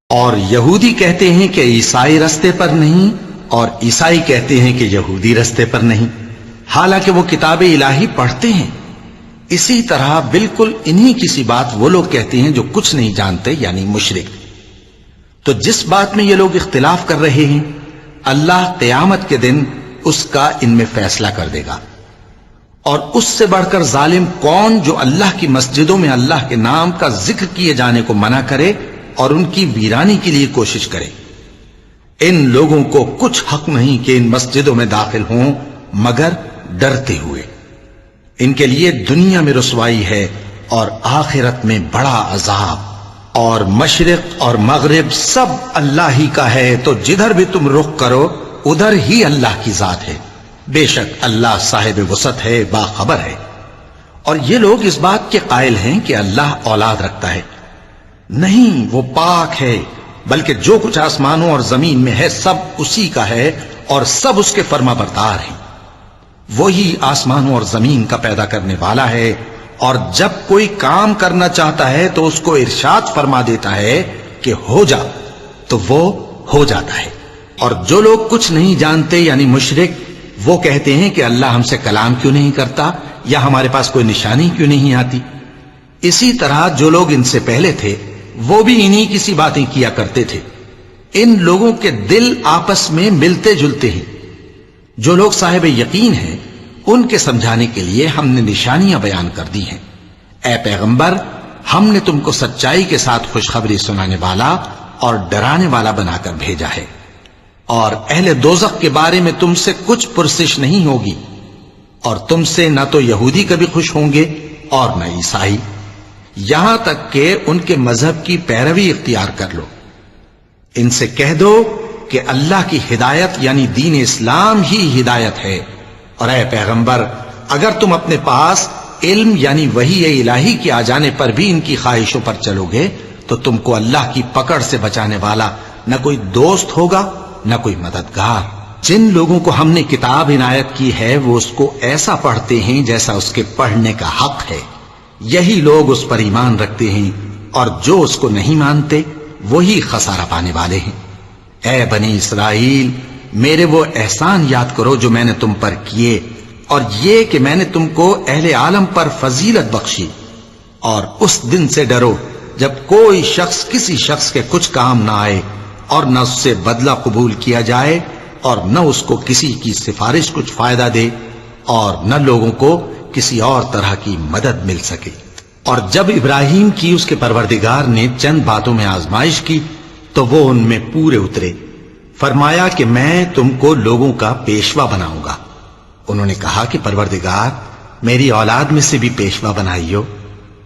اور یہودی کہتے ہیں کہ عیسائی رستے پر نہیں، اور عیسائی کہتے ہیں کہ یہودی رستے پر نہیں، حالانکہ وہ کتاب الہی پڑھتے ہیں۔ اسی طرح بالکل انہی کسی بات وہ لوگ کہتے ہیں جو کچھ نہیں جانتے یعنی مشرک۔ تو جس بات میں یہ لوگ اختلاف کر رہے ہیں اللہ قیامت کے دن اس کا ان میں فیصلہ کر دے گا۔ اور اس سے بڑھ کر ظالم کون جو اللہ کی مسجدوں میں اللہ کے نام کا ذکر کیے جانے کو منع کرے اور ان کی ویرانی کے لیے کوشش کرے۔ ان لوگوں کو کچھ حق نہیں کہ ان مسجدوں میں داخل ہوں مگر ڈرتے ہوئے۔ ان کے لیے دنیا میں رسوائی ہے اور آخرت میں بڑا عذاب۔ اور مشرق اور مغرب سب اللہ ہی کا ہے، تو جدھر بھی تم رخ کرو ادھر ہی اللہ کی ذات ہے۔ بے شک اللہ صاحب وسعت ہے، باخبر ہے۔ اور یہ لوگ اس بات کے قائل ہیں کہ اللہ اولاد رکھتا ہے۔ نہیں، وہ پاک ہے، بلکہ جو کچھ آسمانوں اور زمین میں ہے سب اسی کا ہے، اور سب اس کے فرما بردار ہیں۔ وہی آسمانوں اور زمین کا پیدا کرنے والا ہے، اور جب کوئی کام کرنا چاہتا ہے تو اس کو ارشاد فرما دیتا ہے کہ ہو جا، تو وہ ہو جاتا ہے۔ اور جو لوگ کچھ نہیں جانتے یعنی مشرک، وہ کہتے ہیں کہ اللہ ہم سے کلام کیوں نہیں کرتا، یا ہمارے پاس کوئی نشانی کیوں نہیں آتی۔ اسی طرح جو لوگ ان سے پہلے تھے وہ بھی انہی کسی باتیں کیا کرتے تھے۔ ان لوگوں کے دل آپس میں ملتے جلتے ہیں۔ جو لوگ صاحب یقین ہیں ان کے سمجھانے کے لیے ہم نے نشانیاں بیان کر دی ہیں۔ اے پیغمبر، ہم نے تم کو سچائی کے ساتھ خوشخبری سنانے والا اور ڈرانے والا بنا کر بھیجا ہے، اور اہل دوزخ کے بارے میں تم سے کچھ پرسش نہیں ہوگی، اور تم سے نہ تو یہودی کبھی خوش ہوں گے اور نہ عیسائی، یہاں تک کہ ان کے مذہب کی پیروی اختیار کر لو۔ ان سے کہہ دو کہ اللہ کی ہدایت یعنی دین اسلام ہی ہدایت ہے، اور اے پیغمبر اگر تم اپنے پاس علم یعنی وحی الہی کے آ جانے پر بھی ان کی خواہشوں پر چلو گے تو تم کو اللہ کی پکڑ سے بچانے والا نہ کوئی دوست ہوگا نہ کوئی مددگار۔ جن لوگوں کو ہم نے کتاب عنایت کی ہے وہ اس کو ایسا پڑھتے ہیں جیسا اس کے پڑھنے کا حق ہے، یہی لوگ اس پر ایمان رکھتے ہیں، اور جو اس کو نہیں مانتے وہی خسارہ پانے والے ہیں۔ اے بنی اسرائیل، میرے وہ احسان یاد کرو جو میں نے تم پر کیے، اور یہ کہ میں نے تم کو اہل عالم پر فضیلت بخشی، اور اس دن سے ڈرو جب کوئی شخص کسی شخص کے کچھ کام نہ آئے اور نہ اس سے بدلہ قبول کیا جائے، اور نہ اس کو کسی کی سفارش کچھ فائدہ دے، اور نہ لوگوں کو کسی اور طرح کی مدد مل سکے۔ اور جب ابراہیم کی اس کے پروردگار نے چند باتوں میں آزمائش کی تو وہ ان میں پورے اترے، فرمایا کہ میں تم کو لوگوں کا پیشوا بناؤں گا۔ انہوں نے کہا کہ پروردگار میری اولاد میں سے بھی پیشوا بنائیو۔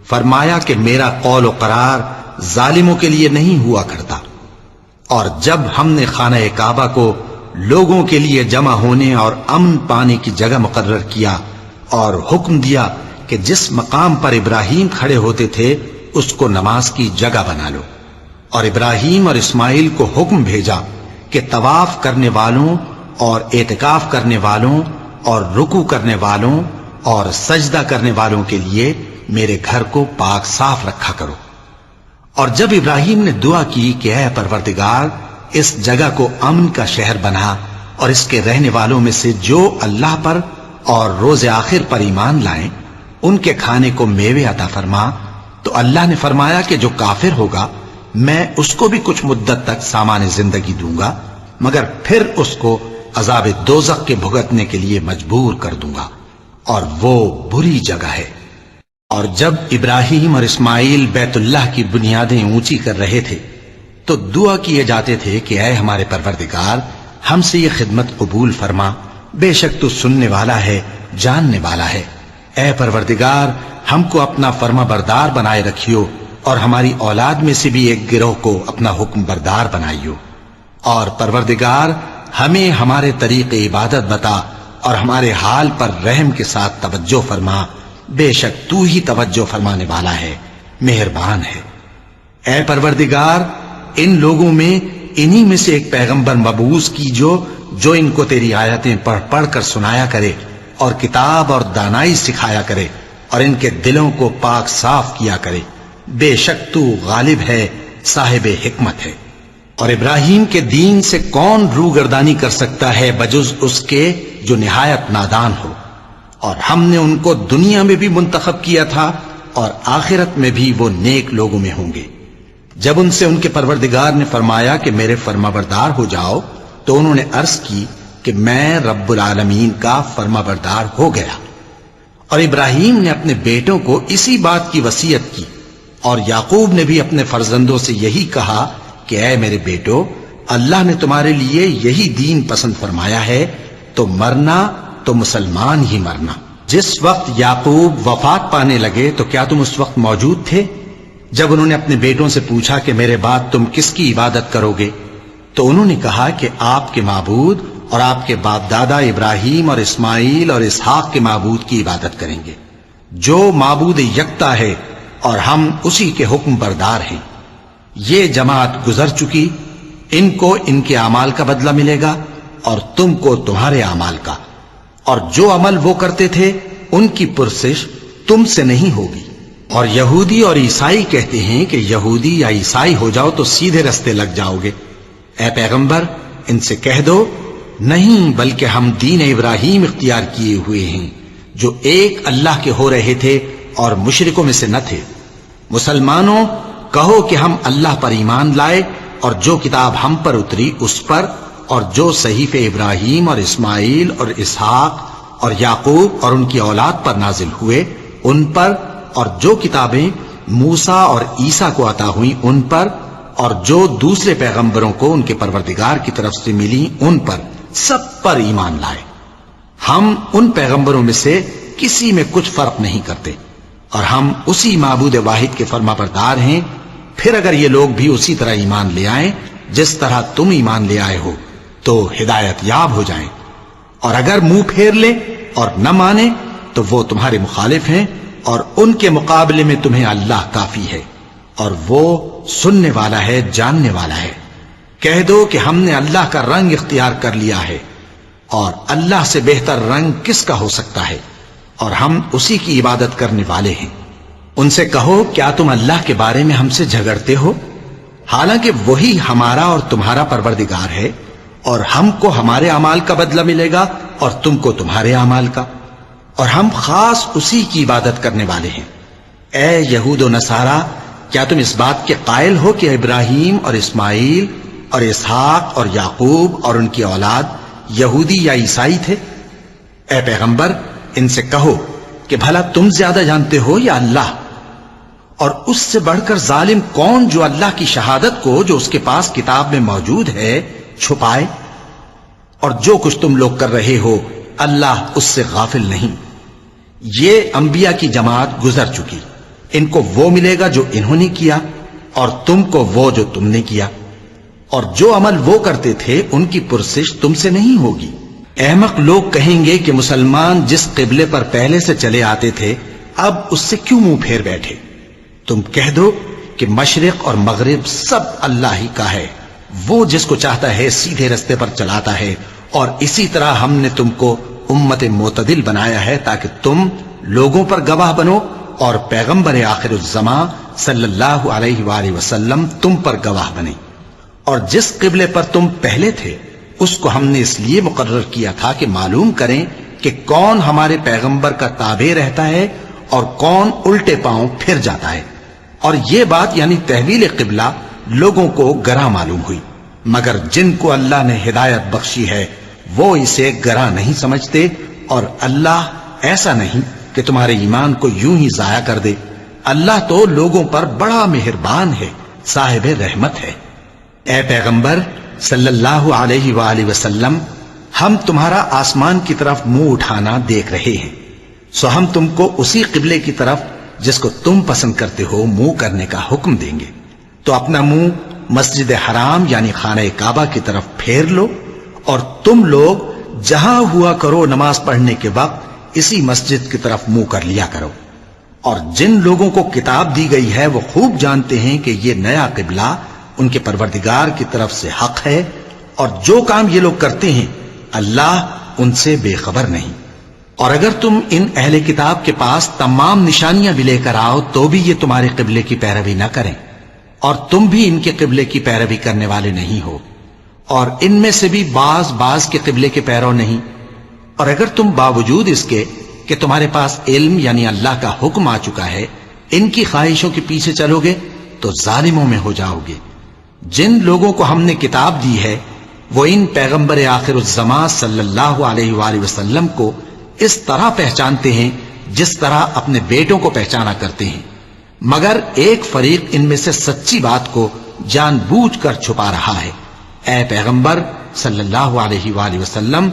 فرمایا کہ میرا قول و قرار ظالموں کے لیے نہیں ہوا کرتا۔ اور جب ہم نے خانہ کعبہ کو لوگوں کے لیے جمع ہونے اور امن پانے کی جگہ مقرر کیا اور حکم دیا کہ جس مقام پر ابراہیم کھڑے ہوتے تھے اس کو نماز کی جگہ بنا لو، اور ابراہیم اور اسماعیل کو حکم بھیجا کہ طواف کرنے والوں اور اعتکاف کرنے والوں اور رکوع کرنے والوں اور سجدہ کرنے والوں کے لیے میرے گھر کو پاک صاف رکھا کرو۔ اور جب ابراہیم نے دعا کی کہ اے پروردگار اس جگہ کو امن کا شہر بنا اور اس کے رہنے والوں میں سے جو اللہ پر اور روز آخر پر ایمان لائیں ان کے کھانے کو میوے عطا فرما، تو اللہ نے فرمایا کہ جو کافر ہوگا میں اس کو بھی کچھ مدت تک سامان زندگی دوں گا، مگر پھر اس کو عذاب دوزخ کے بھگتنے کے لیے مجبور کر دوں گا، اور وہ بری جگہ ہے۔ اور جب ابراہیم اور اسماعیل بیت اللہ کی بنیادیں اونچی کر رہے تھے تو دعا کیے جاتے تھے کہ اے ہمارے پروردگار ہم سے یہ خدمت قبول فرما، بے شک تو سننے والا ہے، جاننے والا ہے۔ اے پروردگار ہم کو اپنا فرما بردار بنائے رکھیو، اور ہماری اولاد میں سے بھی ایک گروہ کو اپنا حکم بردار بنائیو، اور پروردگار ہمیں ہمارے طریق عبادت بتا اور ہمارے حال پر رحم کے ساتھ توجہ فرما، بے شک تو ہی توجہ فرمانے والا ہے، مہربان ہے۔ اے پروردگار ان لوگوں میں انہی میں سے ایک پیغمبر مبعوث کیجو جو ان کو تیری آیتیں پڑھ پڑھ کر سنایا کرے اور کتاب اور دانائی سکھایا کرے اور ان کے دلوں کو پاک صاف کیا کرے، بے شک تو غالب ہے، صاحب حکمت ہے۔ اور ابراہیم کے دین سے کون روگردانی کر سکتا ہے بجز اس کے جو نہایت نادان ہو، اور ہم نے ان کو دنیا میں بھی منتخب کیا تھا اور آخرت میں بھی وہ نیک لوگوں میں ہوں گے۔ جب ان سے ان کے پروردگار نے فرمایا کہ میرے فرما بردار ہو جاؤ تو انہوں نے عرض کی کہ میں رب العالمین کا فرما بردار ہو گیا۔ اور ابراہیم نے اپنے بیٹوں کو اسی بات کی وصیت کی، اور یعقوب نے بھی اپنے فرزندوں سے یہی کہا کہ اے میرے بیٹو، اللہ نے تمہارے لیے یہی دین پسند فرمایا ہے، تو مرنا تو مسلمان ہی مرنا۔ جس وقت یعقوب وفات پانے لگے تو کیا تم اس وقت موجود تھے جب انہوں نے اپنے بیٹوں سے پوچھا کہ میرے بعد تم کس کی عبادت کرو گے؟ تو انہوں نے کہا کہ آپ کے معبود اور آپ کے باپ دادا ابراہیم اور اسماعیل اور اسحاق کے معبود کی عبادت کریں گے، جو معبود یکتا ہے اور ہم اسی کے حکم بردار ہیں۔ یہ جماعت گزر چکی، ان کو ان کے اعمال کا بدلہ ملے گا اور تم کو تمہارے اعمال کا، اور جو عمل وہ کرتے تھے ان کی پرسش تم سے نہیں ہوگی۔ اور یہودی اور عیسائی کہتے ہیں کہ یہودی یا عیسائی ہو جاؤ تو سیدھے رستے لگ جاؤ گے۔ اے پیغمبر ان سے کہہ دو نہیں، بلکہ ہم دین ابراہیم اختیار کیے ہوئے ہیں جو ایک اللہ کے ہو رہے تھے اور مشرکوں میں سے نہ تھے۔ مسلمانوں کہو کہ ہم اللہ پر ایمان لائے اور جو کتاب ہم پر اتری اس پر، اور جو صحیفے ابراہیم اور اسماعیل اور اسحاق اور یعقوب اور ان کی اولاد پر نازل ہوئے ان پر، اور جو کتابیں موسیٰ اور عیسیٰ کو عطا ہوئیں ان پر، اور جو دوسرے پیغمبروں کو ان کے پروردگار کی طرف سے ملی ان پر، سب پر ایمان لائے۔ ہم ان پیغمبروں میں سے کسی میں کچھ فرق نہیں کرتے، اور ہم اسی معبود واحد کے فرما بردار ہیں۔ پھر اگر یہ لوگ بھی اسی طرح ایمان لے آئیں جس طرح تم ایمان لے آئے ہو تو ہدایت یاب ہو جائیں، اور اگر منہ پھیر لیں اور نہ مانے تو وہ تمہارے مخالف ہیں، اور ان کے مقابلے میں تمہیں اللہ کافی ہے، اور وہ سننے والا ہے، جاننے والا ہے۔ کہہ دو کہ ہم نے اللہ کا رنگ اختیار کر لیا ہے، اور اللہ سے بہتر رنگ کس کا ہو سکتا ہے، اور ہم اسی کی عبادت کرنے والے ہیں۔ ان سے کہو کیا تم اللہ کے بارے میں ہم سے جھگڑتے ہو، حالانکہ وہی ہمارا اور تمہارا پروردگار ہے، اور ہم کو ہمارے اعمال کا بدلہ ملے گا اور تم کو تمہارے اعمال کا، اور ہم خاص اسی کی عبادت کرنے والے ہیں۔ اے یہود و نصارا، کیا تم اس بات کے قائل ہو کہ ابراہیم اور اسماعیل اور اسحاق اور یعقوب اور ان کی اولاد یہودی یا عیسائی تھے؟ اے پیغمبر ان سے کہو کہ بھلا تم زیادہ جانتے ہو یا اللہ؟ اور اس سے بڑھ کر ظالم کون جو اللہ کی شہادت کو جو اس کے پاس کتاب میں موجود ہے چھپائے؟ اور جو کچھ تم لوگ کر رہے ہو اللہ اس سے غافل نہیں۔ یہ انبیاء کی جماعت گزر چکی، ان کو وہ ملے گا جو انہوں نے کیا، اور تم کو وہ جو تم نے کیا، اور جو عمل وہ کرتے تھے ان کی پرسش تم سے نہیں ہوگی۔ احمق لوگ کہیں گے کہ مسلمان جس قبلے پر پہلے سے چلے آتے تھے اب اس سے کیوں منہ پھیر بیٹھے؟ تم کہہ دو کہ مشرق اور مغرب سب اللہ ہی کا ہے، وہ جس کو چاہتا ہے سیدھے رستے پر چلاتا ہے، اور اسی طرح ہم نے تم کو امت معتدل بنایا ہے تاکہ تم لوگوں پر گواہ بنو، اور پیغمبر آخر الزمان صلی اللہ علیہ وآلہ وسلم تم پر گواہ بنے۔ اور جس قبلے پر تم پہلے تھے اس کو ہم نے اس لیے مقرر کیا تھا کہ معلوم کریں کہ کون ہمارے پیغمبر کا تابع رہتا ہے اور کون الٹے پاؤں پھر جاتا ہے۔ اور یہ بات یعنی تحویل قبلہ لوگوں کو گراں معلوم ہوئی، مگر جن کو اللہ نے ہدایت بخشی ہے وہ اسے گراں نہیں سمجھتے، اور اللہ ایسا نہیں کہ تمہارے ایمان کو یوں ہی ضائع کر دے۔ اللہ تو لوگوں پر بڑا مہربان ہے، صاحب رحمت ہے۔ اے پیغمبر صلی اللہ علیہ وآلہ وسلم، ہم تمہارا آسمان کی طرف منہ اٹھانا دیکھ رہے ہیں، سو ہم تم کو اسی قبلے کی طرف جس کو تم پسند کرتے ہو منہ کرنے کا حکم دیں گے۔ تو اپنا منہ مسجد حرام یعنی خانہ کعبہ کی طرف پھیر لو، اور تم لوگ جہاں ہوا کرو نماز پڑھنے کے وقت اسی مسجد کی طرف منہ کر لیا کرو۔ اور جن لوگوں کو کتاب دی گئی ہے وہ خوب جانتے ہیں کہ یہ نیا قبلہ ان کے پروردگار کی طرف سے حق ہے، اور جو کام یہ لوگ کرتے ہیں اللہ ان سے بے خبر نہیں۔ اور اگر تم ان اہل کتاب کے پاس تمام نشانیاں بھی لے کر آؤ تو بھی یہ تمہارے قبلے کی پیروی نہ کریں، اور تم بھی ان کے قبلے کی پیروی کرنے والے نہیں ہو، اور ان میں سے بھی بعض کے قبلے کے پیرو نہیں۔ اور اگر تم باوجود اس کے کہ تمہارے پاس علم یعنی اللہ کا حکم آ چکا ہے ان کی خواہشوں کے پیچھے چلو گے تو ظالموں میں ہو جاؤ گے۔ جن لوگوں کو ہم نے کتاب دی ہے وہ ان پیغمبر آخر الزمان صلی اللہ علیہ وآلہ وسلم کو اس طرح پہچانتے ہیں جس طرح اپنے بیٹوں کو پہچانا کرتے ہیں، مگر ایک فریق ان میں سے سچی بات کو جان بوجھ کر چھپا رہا ہے۔ اے پیغمبر صلی اللہ علیہ وآلہ وسلم،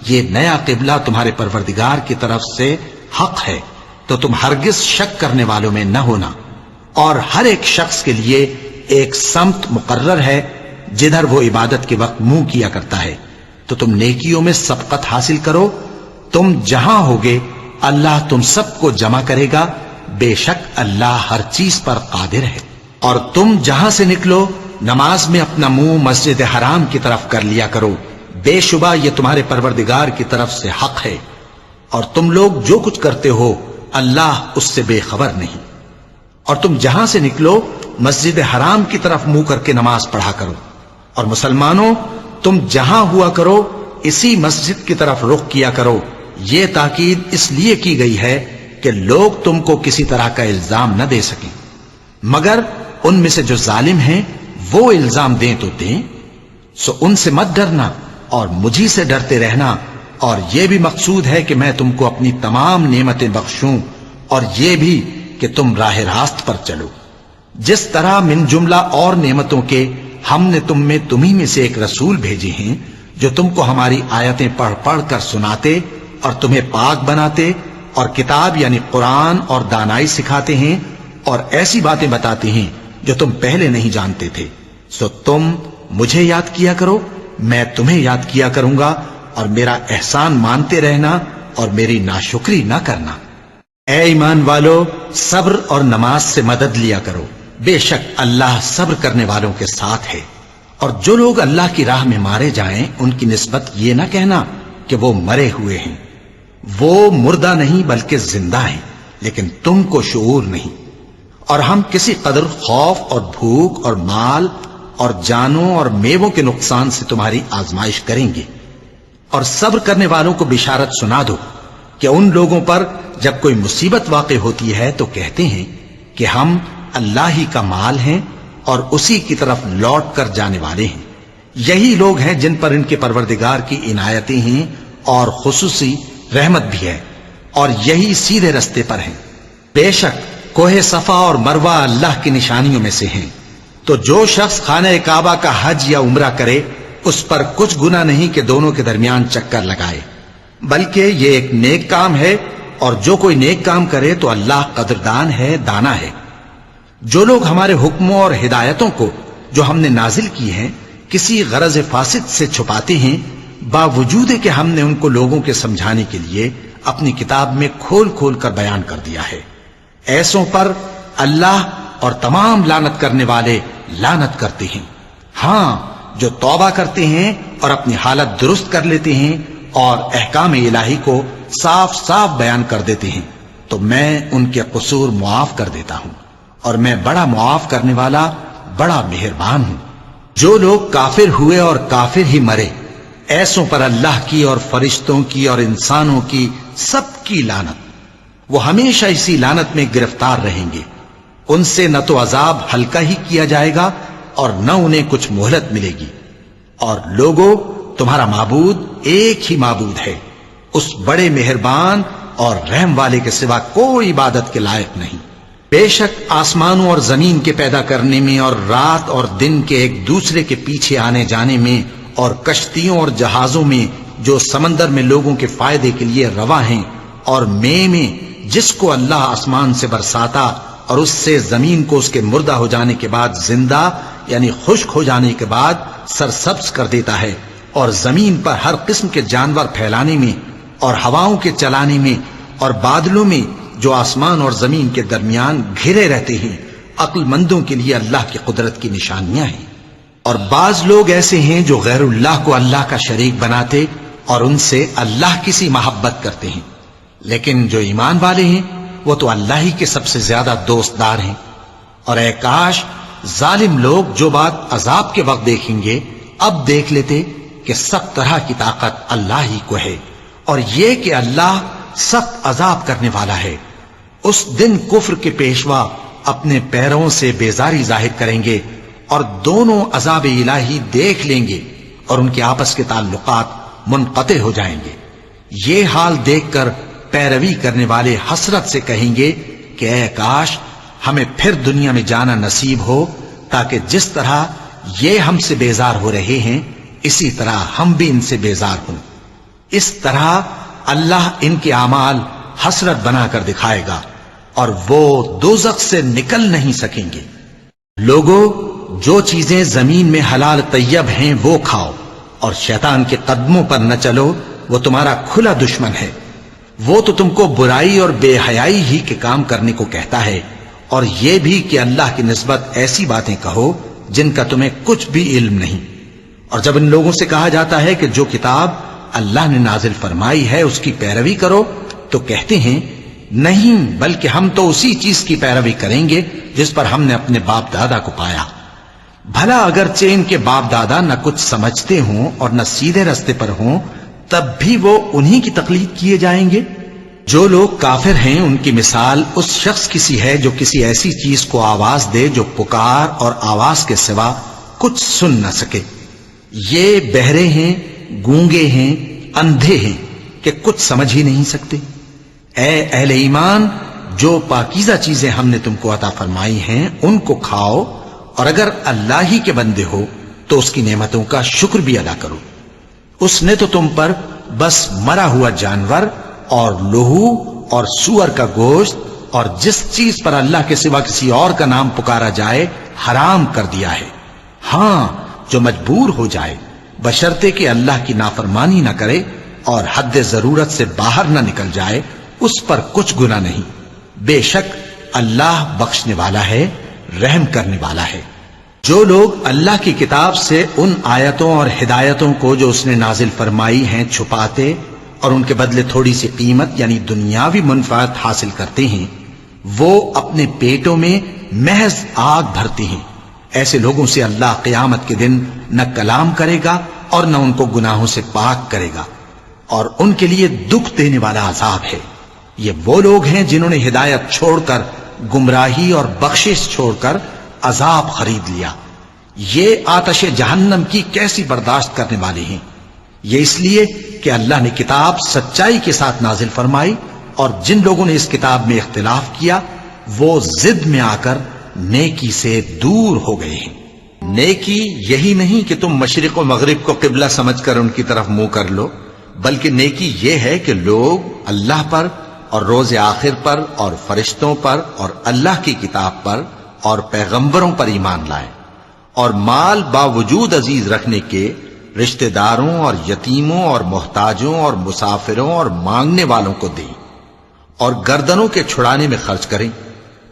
یہ نیا قبلہ تمہارے پروردگار کی طرف سے حق ہے، تو تم ہرگز شک کرنے والوں میں نہ ہونا، اور ہر ایک شخص کے لیے ایک سمت مقرر ہے جدھر وہ عبادت کے وقت منہ کیا کرتا ہے، تو تم نیکیوں میں سبقت حاصل کرو۔ تم جہاں ہوگے اللہ تم سب کو جمع کرے گا، بے شک اللہ ہر چیز پر قادر ہے۔ اور تم جہاں سے نکلو نماز میں اپنا منہ مسجد حرام کی طرف کر لیا کرو، بے شبہ یہ تمہارے پروردگار کی طرف سے حق ہے، اور تم لوگ جو کچھ کرتے ہو اللہ اس سے بے خبر نہیں۔ اور تم جہاں سے نکلو مسجد حرام کی طرف منہ کر کے نماز پڑھا کرو، اور مسلمانوں تم جہاں ہوا کرو اسی مسجد کی طرف رخ کیا کرو۔ یہ تاکید اس لیے کی گئی ہے کہ لوگ تم کو کسی طرح کا الزام نہ دے سکیں، مگر ان میں سے جو ظالم ہیں وہ الزام دیں تو دیں، سو ان سے مت ڈرنا اور مجھی سے ڈرتے رہنا، اور یہ بھی مقصود ہے کہ میں تم کو اپنی تمام نعمتیں بخشوں، اور یہ بھی کہ تم راہ راست پر چلو۔ جس طرح من جملہ اور نعمتوں کے ہم نے تمہیں میں سے ایک رسول بھیجے ہیں جو تم کو ہماری آیتیں پڑھ پڑھ کر سناتے اور تمہیں پاک بناتے، اور کتاب یعنی قرآن اور دانائی سکھاتے ہیں، اور ایسی باتیں بتاتے ہیں جو تم پہلے نہیں جانتے تھے، سو تم مجھے یاد کیا کرو، میں تمہیں یاد کیا کروں گا، اور میرا احسان مانتے رہنا اور میری ناشکری نہ کرنا۔ اے ایمان والو، صبر اور نماز سے مدد لیا کرو، بے شک اللہ صبر کرنے والوں کے ساتھ ہے۔ اور جو لوگ اللہ کی راہ میں مارے جائیں ان کی نسبت یہ نہ کہنا کہ وہ مرے ہوئے ہیں، وہ مردہ نہیں بلکہ زندہ ہیں، لیکن تم کو شعور نہیں۔ اور ہم کسی قدر خوف اور بھوک اور مال اور جانوں اور میووں کے نقصان سے تمہاری آزمائش کریں گے، اور صبر کرنے والوں کو بشارت سنا دو کہ ان لوگوں پر جب کوئی مصیبت واقع ہوتی ہے تو کہتے ہیں کہ ہم اللہ ہی کا مال ہیں اور اسی کی طرف لوٹ کر جانے والے ہیں۔ یہی لوگ ہیں جن پر ان کے پروردگار کی عنایتیں ہیں اور خصوصی رحمت بھی ہے، اور یہی سیدھے رستے پر ہیں۔ بے شک کوہ صفا اور مروہ اللہ کی نشانیوں میں سے ہیں، تو جو شخص خانہ کعبہ کا حج یا عمرہ کرے اس پر کچھ گناہ نہیں کہ دونوں کے درمیان چکر لگائے، بلکہ یہ ایک نیک کام ہے، اور جو کوئی نیک کام کرے تو اللہ قدردان ہے، دانا ہے۔ جو لوگ ہمارے حکموں اور ہدایتوں کو جو ہم نے نازل کی ہیں کسی غرض فاسد سے چھپاتے ہیں، باوجود کہ ہم نے ان کو لوگوں کے سمجھانے کے لیے اپنی کتاب میں کھول کھول کر بیان کر دیا ہے، ایسوں پر اللہ اور تمام لعنت کرنے والے لعنت کرتے ہیں۔ ہاں، جو توبہ کرتے ہیں اور اپنی حالت درست کر لیتے ہیں اور احکام الہی کو صاف صاف بیان کر دیتے ہیں تو میں ان کے قصور معاف کر دیتا ہوں، اور میں بڑا معاف کرنے والا، بڑا مہربان ہوں۔ جو لوگ کافر ہوئے اور کافر ہی مرے، ایسوں پر اللہ کی اور فرشتوں کی اور انسانوں کی سب کی لعنت، وہ ہمیشہ اسی لعنت میں گرفتار رہیں گے۔ ان سے نہ تو عذاب ہلکا ہی کیا جائے گا اور نہ انہیں کچھ مہلت ملے گی۔ اور لوگوں، تمہارا معبود ایک ہی معبود ہے، اس بڑے مہربان اور رحم والے کے سوا کوئی عبادت کے لائق نہیں۔ بے شک آسمانوں اور زمین کے پیدا کرنے میں اور رات اور دن کے ایک دوسرے کے پیچھے آنے جانے میں اور کشتیوں اور جہازوں میں جو سمندر میں لوگوں کے فائدے کے لیے رواں ہیں، اور میں جس کو اللہ آسمان سے برساتا اور اس سے زمین کو اس کے مردہ ہو جانے کے بعد زندہ یعنی خشک ہو جانے کے بعد سرسبز کر دیتا ہے، اور زمین پر ہر قسم کے جانور پھیلانے میں اور ہواؤں کے چلانے میں اور بادلوں میں جو آسمان اور زمین کے درمیان گھرے رہتے ہیں، عقل مندوں کے لیے اللہ کی قدرت کی نشانیاں ہیں۔ اور بعض لوگ ایسے ہیں جو غیر اللہ کو اللہ کا شریک بناتے اور ان سے اللہ کی سی محبت کرتے ہیں، لیکن جو ایمان والے ہیں وہ تو اللہ ہی کے سب سے زیادہ دوست دار ہیں۔ اور اے کاش ظالم لوگ جو بات عذاب کے وقت دیکھیں گے اب دیکھ لیتے کہ سب طرح کی طاقت اللہ ہی کو ہے، اور یہ کہ اللہ سخت عذاب کرنے والا ہے۔ اس دن کفر کے پیشوا اپنے پیروں سے بیزاری ظاہر کریں گے اور دونوں عذاب الہی دیکھ لیں گے اور ان کے آپس کے تعلقات منقطع ہو جائیں گے۔ یہ حال دیکھ کر پیروی کرنے والے حسرت سے کہیں گے کہ اے کاش ہمیں پھر دنیا میں جانا نصیب ہو، تاکہ جس طرح یہ ہم سے بیزار ہو رہے ہیں اسی طرح ہم بھی ان سے بیزار ہوں۔ اس طرح اللہ ان کے اعمال حسرت بنا کر دکھائے گا اور وہ دوزخ سے نکل نہیں سکیں گے۔ لوگوں، جو چیزیں زمین میں حلال طیب ہیں وہ کھاؤ، اور شیطان کے قدموں پر نہ چلو، وہ تمہارا کھلا دشمن ہے۔ وہ تو تم کو برائی اور بے حیائی ہی کے کام کرنے کو کہتا ہے، اور یہ بھی کہ اللہ کی نسبت ایسی باتیں کہو جن کا تمہیں کچھ بھی علم نہیں۔ اور جب ان لوگوں سے کہا جاتا ہے کہ جو کتاب اللہ نے نازل فرمائی ہے اس کی پیروی کرو، تو کہتے ہیں نہیں، بلکہ ہم تو اسی چیز کی پیروی کریں گے جس پر ہم نے اپنے باپ دادا کو پایا۔ بھلا اگرچہ ان کے باپ دادا نہ کچھ سمجھتے ہوں اور نہ سیدھے رستے پر ہوں، تب بھی وہ انہی کی تقلید کیے جائیں گے۔ جو لوگ کافر ہیں ان کی مثال اس شخص کی سی ہے جو کسی ایسی چیز کو آواز دے جو پکار اور آواز کے سوا کچھ سن نہ سکے۔ یہ بہرے ہیں، گونگے ہیں، اندھے ہیں کہ کچھ سمجھ ہی نہیں سکتے۔ اے اہل ایمان، جو پاکیزہ چیزیں ہم نے تم کو عطا فرمائی ہیں ان کو کھاؤ، اور اگر اللہ ہی کے بندے ہو تو اس کی نعمتوں کا شکر بھی ادا کرو۔ اس نے تو تم پر بس مرا ہوا جانور اور لہو اور سور کا گوشت اور جس چیز پر اللہ کے سوا کسی اور کا نام پکارا جائے حرام کر دیا ہے۔ ہاں، جو مجبور ہو جائے بشرطے کہ اللہ کی نافرمانی نہ کرے اور حد ضرورت سے باہر نہ نکل جائے، اس پر کچھ گناہ نہیں۔ بے شک اللہ بخشنے والا ہے، رحم کرنے والا ہے۔ جو لوگ اللہ کی کتاب سے ان آیتوں اور ہدایتوں کو جو اس نے نازل فرمائی ہیں چھپاتے اور ان کے بدلے تھوڑی سی قیمت یعنی دنیاوی منفعت حاصل کرتے ہیں، وہ اپنے پیٹوں میں محض آگ بھرتے ہیں۔ ایسے لوگوں سے اللہ قیامت کے دن نہ کلام کرے گا اور نہ ان کو گناہوں سے پاک کرے گا، اور ان کے لیے دکھ دینے والا عذاب ہے۔ یہ وہ لوگ ہیں جنہوں نے ہدایت چھوڑ کر گمراہی اور بخشش چھوڑ کر عذاب خرید لیا۔ یہ آتش جہنم کی کیسی برداشت کرنے والے ہیں۔ یہ اس لیے کہ اللہ نے کتاب سچائی کے ساتھ نازل فرمائی، اور جن لوگوں نے اس کتاب میں اختلاف کیا وہ ضد میں آ کر نیکی سے دور ہو گئے ہیں۔ نیکی یہی نہیں کہ تم مشرق و مغرب کو قبلہ سمجھ کر ان کی طرف منہ کر لو، بلکہ نیکی یہ ہے کہ لوگ اللہ پر اور روز آخر پر اور فرشتوں پر اور اللہ کی کتاب پر اور پیغمبروں پر ایمان لائیں، اور مال باوجود عزیز رکھنے کے رشتہ داروں اور یتیموں اور محتاجوں اور مسافروں اور مانگنے والوں کو دیں، اور گردنوں کے چھڑانے میں خرچ کریں،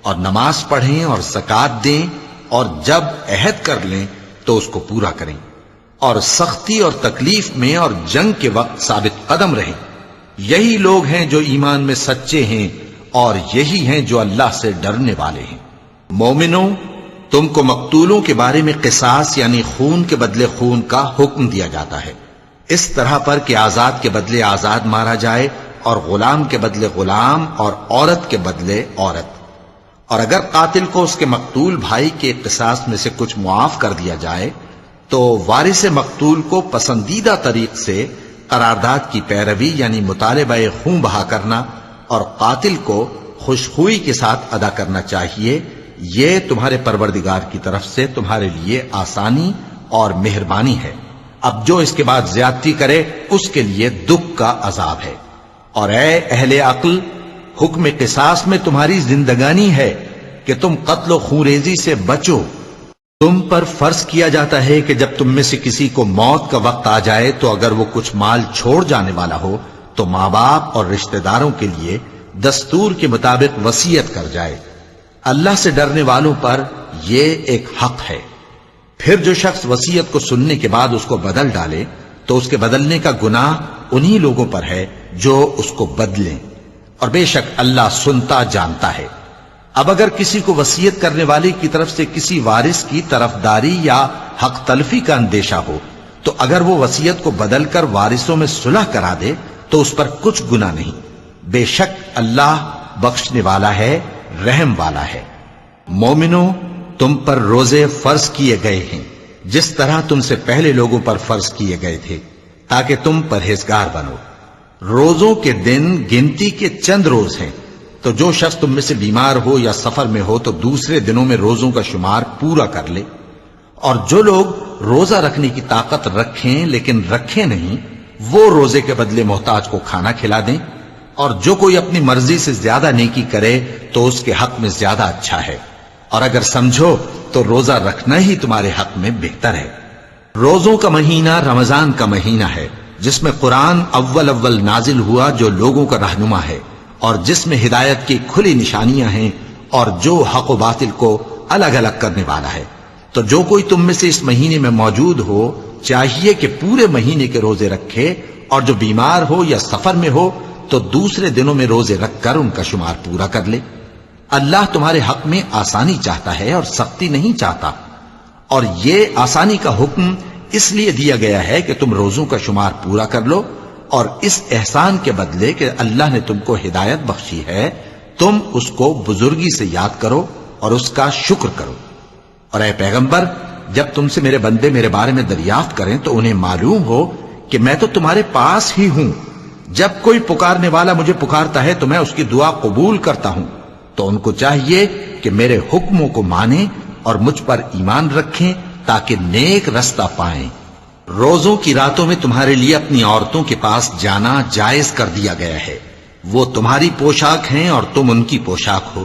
اور نماز پڑھیں اور زکوٰۃ دیں، اور جب عہد کر لیں تو اس کو پورا کریں، اور سختی اور تکلیف میں اور جنگ کے وقت ثابت قدم رہیں۔ یہی لوگ ہیں جو ایمان میں سچے ہیں، اور یہی ہیں جو اللہ سے ڈرنے والے ہیں۔ مومنوں، تم کو مقتولوں کے بارے میں قصاص یعنی خون کے بدلے خون کا حکم دیا جاتا ہے، اس طرح پر کہ آزاد کے بدلے آزاد مارا جائے، اور غلام کے بدلے غلام، اور عورت کے بدلے عورت۔ اور اگر قاتل کو اس کے مقتول بھائی کے قصاص میں سے کچھ معاف کر دیا جائے تو وارث مقتول کو پسندیدہ طریق سے قرارداد کی پیروی یعنی مطالبہ خون بہا کرنا اور قاتل کو خوشخوئی کے ساتھ ادا کرنا چاہیے۔ یہ تمہارے پروردگار کی طرف سے تمہارے لیے آسانی اور مہربانی ہے۔ اب جو اس کے بعد زیادتی کرے اس کے لیے دکھ کا عذاب ہے۔ اور اے اہل عقل، حکم قصاص میں تمہاری زندگانی ہے کہ تم قتل و خونریزی سے بچو۔ تم پر فرض کیا جاتا ہے کہ جب تم میں سے کسی کو موت کا وقت آ جائے تو اگر وہ کچھ مال چھوڑ جانے والا ہو تو ماں باپ اور رشتہ داروں کے لیے دستور کے مطابق وصیت کر جائے۔ اللہ سے ڈرنے والوں پر یہ ایک حق ہے۔ پھر جو شخص وصیت کو سننے کے بعد اس کو بدل ڈالے تو اس کے بدلنے کا گناہ انہی لوگوں پر ہے جو اس کو بدلیں، اور بے شک اللہ سنتا جانتا ہے۔ اب اگر کسی کو وصیت کرنے والے کی طرف سے کسی وارث کی طرفداری یا حق تلفی کا اندیشہ ہو تو اگر وہ وصیت کو بدل کر وارثوں میں صلح کرا دے تو اس پر کچھ گناہ نہیں، بے شک اللہ بخشنے والا ہے، رحم والا ہے۔ مومنوں، تم پر روزے فرض کیے گئے ہیں جس طرح تم سے پہلے لوگوں پر فرض کیے گئے تھے تاکہ تم پرہیزگار بنو۔ روزوں کے دن گنتی کے چند روز ہیں، تو جو شخص تم میں سے بیمار ہو یا سفر میں ہو تو دوسرے دنوں میں روزوں کا شمار پورا کر لے۔ اور جو لوگ روزہ رکھنے کی طاقت رکھیں لیکن رکھیں نہیں، وہ روزے کے بدلے محتاج کو کھانا کھلا دیں۔ اور جو کوئی اپنی مرضی سے زیادہ نیکی کرے تو اس کے حق میں زیادہ اچھا ہے، اور اگر سمجھو تو روزہ رکھنا ہی تمہارے حق میں بہتر ہے۔ روزوں کا مہینہ رمضان کا مہینہ ہے جس میں قرآن اول نازل ہوا، جو لوگوں کا رہنما ہے اور جس میں ہدایت کی کھلی نشانیاں ہیں اور جو حق و باطل کو الگ الگ کرنے والا ہے۔ تو جو کوئی تم میں سے اس مہینے میں موجود ہو چاہیے کہ پورے مہینے کے روزے رکھے، اور جو بیمار ہو یا سفر میں ہو تو دوسرے دنوں میں روزے رکھ کر ان کا شمار پورا کر لے۔ اللہ تمہارے حق میں آسانی چاہتا ہے اور سختی نہیں چاہتا، اور یہ آسانی کا حکم اس لیے دیا گیا ہے کہ تم روزوں کا شمار پورا کر لو، اور اس احسان کے بدلے کہ اللہ نے تم کو ہدایت بخشی ہے تم اس کو بزرگی سے یاد کرو اور اس کا شکر کرو۔ اور اے پیغمبر، جب تم سے میرے بندے میرے بارے میں دریافت کریں تو انہیں معلوم ہو کہ میں تو تمہارے پاس ہی ہوں۔ جب کوئی پکارنے والا مجھے پکارتا ہے تو میں اس کی دعا قبول کرتا ہوں، تو ان کو چاہیے کہ میرے حکموں کو مانیں اور مجھ پر ایمان رکھیں تاکہ نیک رستہ پائیں۔ روزوں کی راتوں میں تمہارے لیے اپنی عورتوں کے پاس جانا جائز کر دیا گیا ہے، وہ تمہاری پوشاک ہیں اور تم ان کی پوشاک ہو۔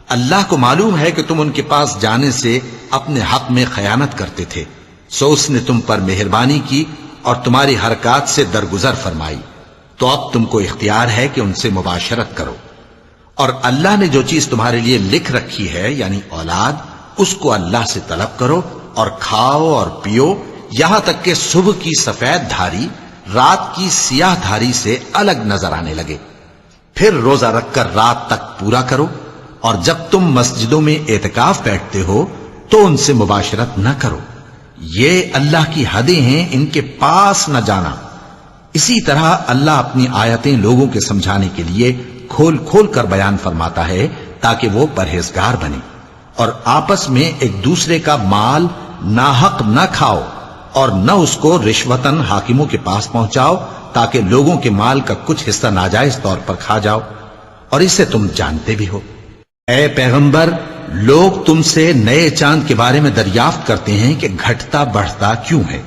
اللہ کو معلوم ہے کہ تم ان کے پاس جانے سے اپنے حق میں خیانت کرتے تھے، سو اس نے تم پر مہربانی کی اور تمہاری حرکات سے درگزر فرمائی، تو اب تم کو اختیار ہے کہ ان سے مباشرت کرو۔ اور اللہ نے جو چیز تمہارے لیے لکھ رکھی ہے یعنی اولاد، اس کو اللہ سے طلب کرو اور کھاؤ اور پیو، یہاں تک کہ صبح کی سفید دھاری رات کی سیاہ دھاری سے الگ نظر آنے لگے۔ پھر روزہ رکھ کر رات تک پورا کرو، اور جب تم مسجدوں میں اعتکاف بیٹھتے ہو تو ان سے مباشرت نہ کرو، یہ اللہ کی حدیں ہیں، ان کے پاس نہ جانا۔ اسی طرح اللہ اپنی آیتیں لوگوں کے سمجھانے کے لیے کھول کھول کر بیان فرماتا ہے تاکہ وہ پرہیزگار بنے۔ اور آپس میں ایک دوسرے کا مال ناحق نہ کھاؤ، اور نہ اس کو رشوتاً حاکموں کے پاس پہنچاؤ تاکہ لوگوں کے مال کا کچھ حصہ ناجائز طور پر کھا جاؤ، اور اسے تم جانتے بھی ہو۔ اے پیغمبر، لوگ تم سے نئے چاند کے بارے میں دریافت کرتے ہیں کہ گھٹتا بڑھتا کیوں ہے۔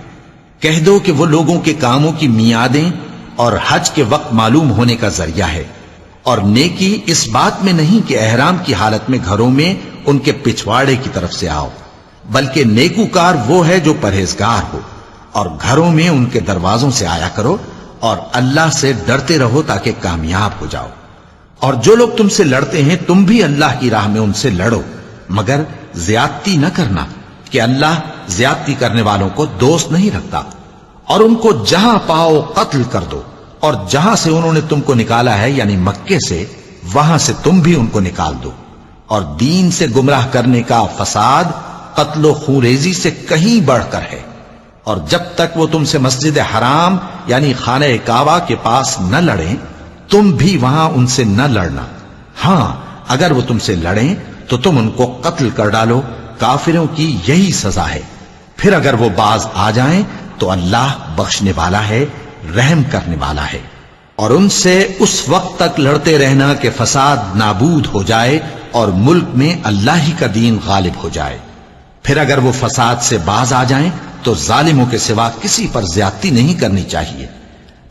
کہہ دو کہ وہ لوگوں کے کاموں کی میعادیں اور حج کے وقت معلوم ہونے کا ذریعہ ہے، اور نیکی اس بات میں نہیں کہ احرام کی حالت میں گھروں میں ان کے پچھواڑے کی طرف سے آؤ، بلکہ نیکوکار وہ ہے جو پرہیزگار ہو، اور گھروں میں ان کے دروازوں سے آیا کرو اور اللہ سے ڈرتے رہو تاکہ کامیاب ہو جاؤ۔ اور جو لوگ تم سے لڑتے ہیں تم بھی اللہ کی راہ میں ان سے لڑو، مگر زیادتی نہ کرنا کہ اللہ زیادتی کرنے والوں کو دوست نہیں رکھتا۔ اور ان کو جہاں پاؤ قتل کر دو، اور جہاں سے انہوں نے تم کو نکالا ہے یعنی مکے سے، وہاں سے تم بھی ان کو نکال دو۔ اور دین سے گمراہ کرنے کا فساد قتل و خونریزی سے کہیں بڑھ کر ہے۔ اور جب تک وہ تم سے مسجد حرام یعنی خانہ کعبہ کے پاس نہ لڑیں تم بھی وہاں ان سے نہ لڑنا۔ ہاں اگر وہ تم سے لڑیں تو تم ان کو قتل کر ڈالو، کافروں کی یہی سزا ہے۔ پھر اگر وہ باز آ جائیں تو اللہ بخشنے والا ہے، رحم کرنے والا ہے۔ اور ان سے اس وقت تک لڑتے رہنا کہ فساد نابود ہو جائے اور ملک میں اللہ ہی کا دین غالب ہو جائے۔ پھر اگر وہ فساد سے باز آ جائیں تو ظالموں کے سوا کسی پر زیادتی نہیں کرنی چاہیے۔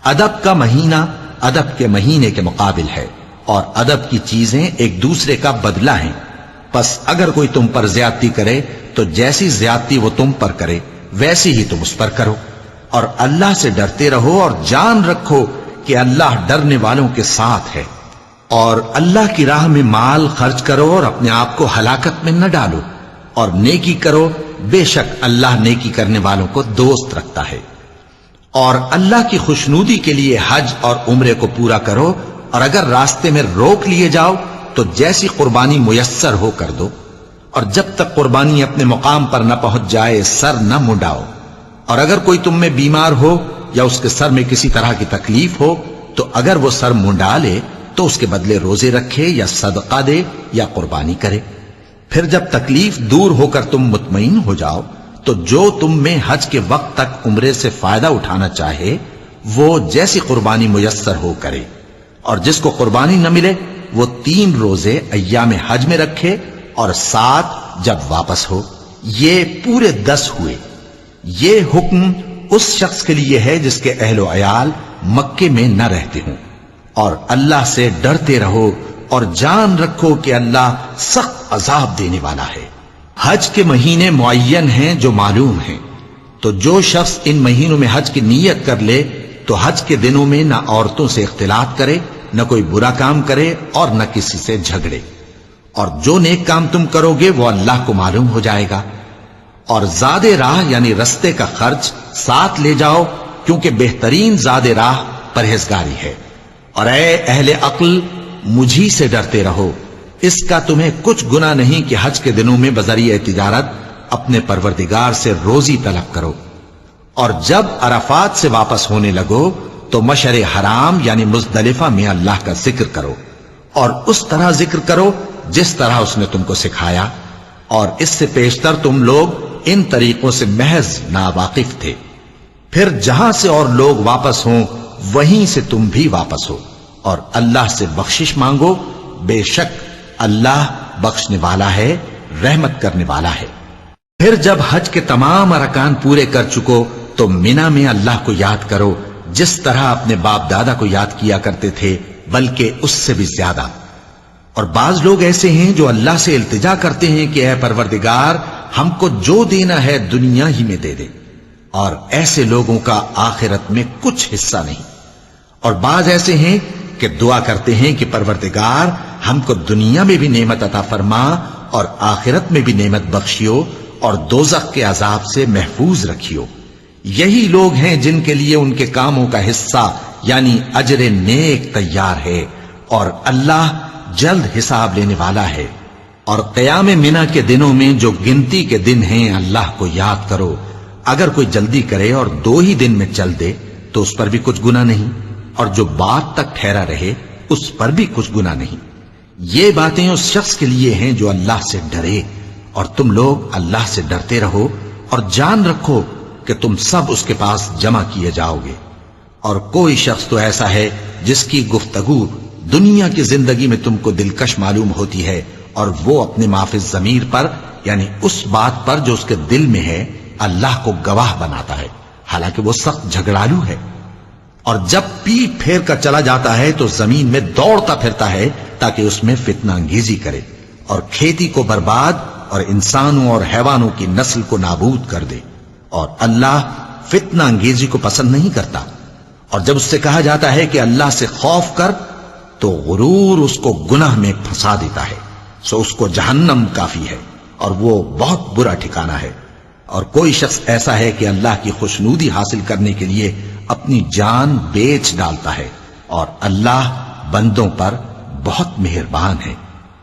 ادب کا مہینہ ادب کے مہینے کے مقابل ہے، اور ادب کی چیزیں ایک دوسرے کا بدلہ ہیں۔ پس اگر کوئی تم پر زیادتی کرے تو جیسی زیادتی وہ تم پر کرے ویسی ہی تم اس پر کرو، اور اللہ سے ڈرتے رہو اور جان رکھو کہ اللہ ڈرنے والوں کے ساتھ ہے۔ اور اللہ کی راہ میں مال خرچ کرو اور اپنے آپ کو ہلاکت میں نہ ڈالو، اور نیکی کرو، بے شک اللہ نیکی کرنے والوں کو دوست رکھتا ہے۔ اور اللہ کی خوشنودی کے لیے حج اور عمرے کو پورا کرو، اور اگر راستے میں روک لیے جاؤ تو جیسی قربانی میسر ہو کر دو، اور جب تک قربانی اپنے مقام پر نہ پہنچ جائے سر نہ منڈاؤ۔ اور اگر کوئی تم میں بیمار ہو یا اس کے سر میں کسی طرح کی تکلیف ہو تو اگر وہ سر منڈا لے تو اس کے بدلے روزے رکھے یا صدقہ دے یا قربانی کرے۔ پھر جب تکلیف دور ہو کر تم مطمئن ہو جاؤ تو جو تم میں حج کے وقت تک عمرے سے فائدہ اٹھانا چاہے وہ جیسی قربانی میسر ہو کرے، اور جس کو قربانی نہ ملے وہ 3 روزے ایام حج میں رکھے اور 7 جب واپس ہو، یہ پورے 10 ہوئے۔ یہ حکم اس شخص کے لیے ہے جس کے اہل و عیال مکے میں نہ رہتے ہوں۔ اور اللہ سے ڈرتے رہو اور جان رکھو کہ اللہ سخت عذاب دینے والا ہے۔ حج کے مہینے معین ہیں جو معلوم ہیں، تو جو شخص ان مہینوں میں حج کی نیت کر لے تو حج کے دنوں میں نہ عورتوں سے اختلاط کرے، نہ کوئی برا کام کرے اور نہ کسی سے جھگڑے۔ اور جو نیک کام تم کرو گے وہ اللہ کو معلوم ہو جائے گا۔ اور زاد راہ یعنی رستے کا خرچ ساتھ لے جاؤ، کیونکہ بہترین زاد راہ پرہیزگاری ہے۔ اور اے اہل عقل، مجھی سے ڈرتے رہو، اس کا تمہیں کچھ گناہ نہیں کہ حج کے دنوں میں بذریعہ تجارت اپنے پروردگار سے روزی طلب کرو۔ اور جب عرفات سے واپس ہونے لگو تو مشعر حرام یعنی مزدلفہ میں اللہ کا ذکر کرو، اور اس طرح ذکر کرو جس طرح اس نے تم کو سکھایا، اور اس سے پیشتر تم لوگ ان طریقوں سے محض ناواقف تھے۔ پھر جہاں سے اور لوگ واپس ہوں وہیں سے تم بھی واپس ہو، اور اللہ سے بخشش مانگو، بے شک اللہ بخشنے والا ہے، رحمت کرنے والا ہے۔ پھر جب حج کے تمام ارکان پورے کر چکو تو مینا میں اللہ کو یاد کرو جس طرح اپنے باپ دادا کو یاد کیا کرتے تھے، بلکہ اس سے بھی زیادہ۔ اور بعض لوگ ایسے ہیں جو اللہ سے التجا کرتے ہیں کہ اے پروردگار ہم کو جو دینا ہے دنیا ہی میں دے دے، اور ایسے لوگوں کا آخرت میں کچھ حصہ نہیں۔ اور بعض ایسے ہیں کہ دعا کرتے ہیں کہ پروردگار ہم کو دنیا میں بھی نعمت عطا فرما اور آخرت میں بھی نعمت بخشیو اور دوزخ کے عذاب سے محفوظ رکھیو۔ یہی لوگ ہیں جن کے لیے ان کے کاموں کا حصہ یعنی اجر نیک تیار ہے، اور اللہ جلد حساب لینے والا ہے۔ اور قیام منا کے دنوں میں جو گنتی کے دن ہیں اللہ کو یاد کرو، اگر کوئی جلدی کرے اور 2 ہی دن میں چل دے تو اس پر بھی کچھ گناہ نہیں، اور جو بات تک ٹھہرا رہے اس پر بھی کچھ گناہ نہیں۔ یہ باتیں اس شخص کے لیے ہیں جو اللہ سے ڈرے، اور تم لوگ اللہ سے ڈرتے رہو اور جان رکھو کہ تم سب اس کے پاس جمع کیے جاؤ گے۔ اور کوئی شخص تو ایسا ہے جس کی گفتگو دنیا کی زندگی میں تم کو دلکش معلوم ہوتی ہے اور وہ اپنے معافی ضمیر پر یعنی اس بات پر جو اس کے دل میں ہے اللہ کو گواہ بناتا ہے، حالانکہ وہ سخت جھگڑالو ہے۔ اور جب پیٹ پھیر کر چلا جاتا ہے تو زمین میں دوڑتا پھرتا ہے تاکہ اس میں فتنہ انگیزی کرے اور کھیتی کو برباد اور انسانوں اور حیوانوں کی نسل کو نابود کر دے، اور اللہ فتنہ انگیزی کو پسند نہیں کرتا۔ اور جب اس سے کہا جاتا ہے کہ اللہ سے خوف کر تو غرور اس کو گناہ میں پھنسا دیتا ہے، سو اس کو جہنم کافی ہے اور وہ بہت برا ٹھکانہ ہے۔ اور کوئی شخص ایسا ہے کہ اللہ کی خوشنودی حاصل کرنے کے لیے اپنی جان بیچ ڈالتا ہے، اور اللہ بندوں پر بہت مہربان ہے۔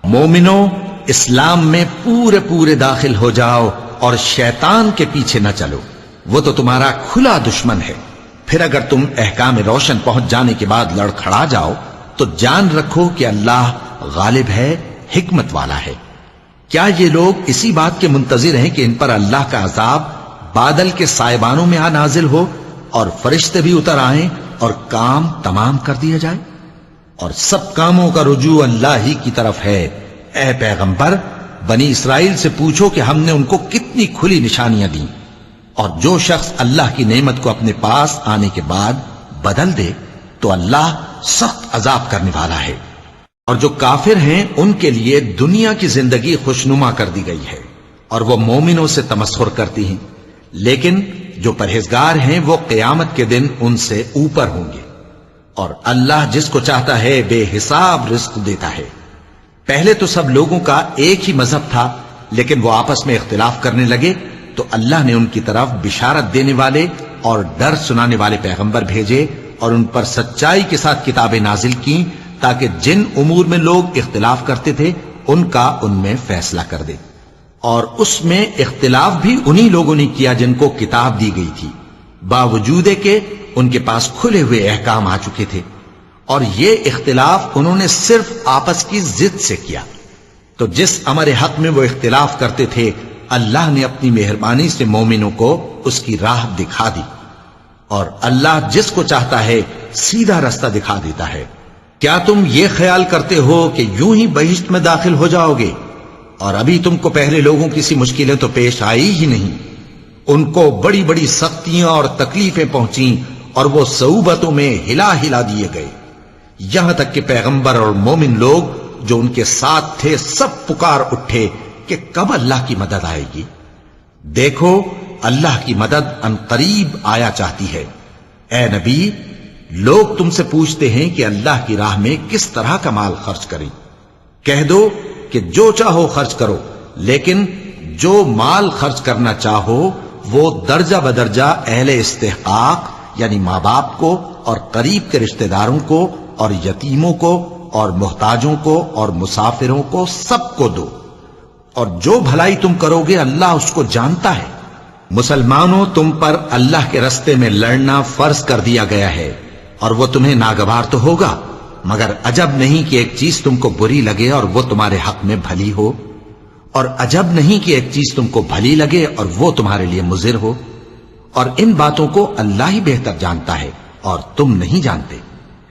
مومنو، اسلام میں پورے پورے داخل ہو جاؤ اور شیطان کے پیچھے نہ چلو، وہ تو تمہارا کھلا دشمن ہے۔ پھر اگر تم احکام روشن پہنچ جانے کے بعد لڑکھڑا جاؤ تو جان رکھو کہ اللہ غالب ہے، حکمت والا ہے۔ کیا یہ لوگ اسی بات کے منتظر ہیں کہ ان پر اللہ کا عذاب بادل کے سائبانوں میں آ نازل ہو اور فرشتے بھی اتر آئیں اور کام تمام کر دیا جائے؟ اور سب کاموں کا رجوع اللہ ہی کی طرف ہے۔ اے پیغمبر، بنی اسرائیل سے پوچھو کہ ہم نے ان کو کتنی کھلی نشانیاں دیں، اور جو شخص اللہ کی نعمت کو اپنے پاس آنے کے بعد بدل دے تو اللہ سخت عذاب کرنے والا ہے۔ اور جو کافر ہیں ان کے لیے دنیا کی زندگی خوشنما کر دی گئی ہے اور وہ مومنوں سے تمسخر کرتی ہیں، لیکن جو پرہیزگار ہیں وہ قیامت کے دن ان سے اوپر ہوں گے۔ اور اللہ جس کو چاہتا ہے بے حساب رزق دیتا ہے۔ پہلے تو سب لوگوں کا ایک ہی مذہب تھا، لیکن وہ آپس میں اختلاف کرنے لگے تو اللہ نے ان کی طرف بشارت دینے والے اور ڈر سنانے والے پیغمبر بھیجے اور ان پر سچائی کے ساتھ کتابیں نازل کی تاکہ جن امور میں لوگ اختلاف کرتے تھے ان کا ان میں فیصلہ کر دے۔ اور اس میں اختلاف بھی انہی لوگوں نے کیا جن کو کتاب دی گئی تھی، باوجود کہ ان کے پاس کھلے ہوئے احکام آ چکے تھے، اور یہ اختلاف انہوں نے صرف آپس کی ضد سے کیا۔ تو جس امر حق میں وہ اختلاف کرتے تھے اللہ نے اپنی مہربانی سے مومنوں کو اس کی راہ دکھا دی، اور اللہ جس کو چاہتا ہے سیدھا رستہ دکھا دیتا ہے۔ کیا تم یہ خیال کرتے ہو کہ یوں ہی بہشت میں داخل ہو جاؤ گے؟ اور ابھی تم کو پہلے لوگوں کی سی مشکلیں تو پیش آئی ہی نہیں، ان کو بڑی بڑی سختیاں اور تکلیفیں پہنچیں اور وہ صعوبتوں میں ہلا ہلا دیے گئے، یہاں تک کہ پیغمبر اور مومن لوگ جو ان کے ساتھ تھے سب پکار اٹھے کہ کب اللہ کی مدد آئے گی۔ دیکھو اللہ کی مدد ان قریب آیا چاہتی ہے۔ اے نبی، لوگ تم سے پوچھتے ہیں کہ اللہ کی راہ میں کس طرح کا مال خرچ کریں۔ کہہ دو کہ جو چاہو خرچ کرو، لیکن جو مال خرچ کرنا چاہو وہ درجہ بدرجہ اہل استحقاق یعنی ماں باپ کو اور قریب کے رشتہ داروں کو اور یتیموں کو اور محتاجوں کو اور مسافروں کو سب کو دو، اور جو بھلائی تم کرو گے اللہ اس کو جانتا ہے۔ مسلمانوں، تم پر اللہ کے رستے میں لڑنا فرض کر دیا گیا ہے، اور وہ تمہیں ناگوار تو ہوگا، مگر عجب نہیں کہ ایک چیز تم کو بری لگے اور وہ تمہارے حق میں بھلی ہو، اور عجب نہیں کہ ایک چیز تم کو بھلی لگے اور وہ تمہارے لیے مضر ہو، اور ان باتوں کو اللہ ہی بہتر جانتا ہے اور تم نہیں جانتے۔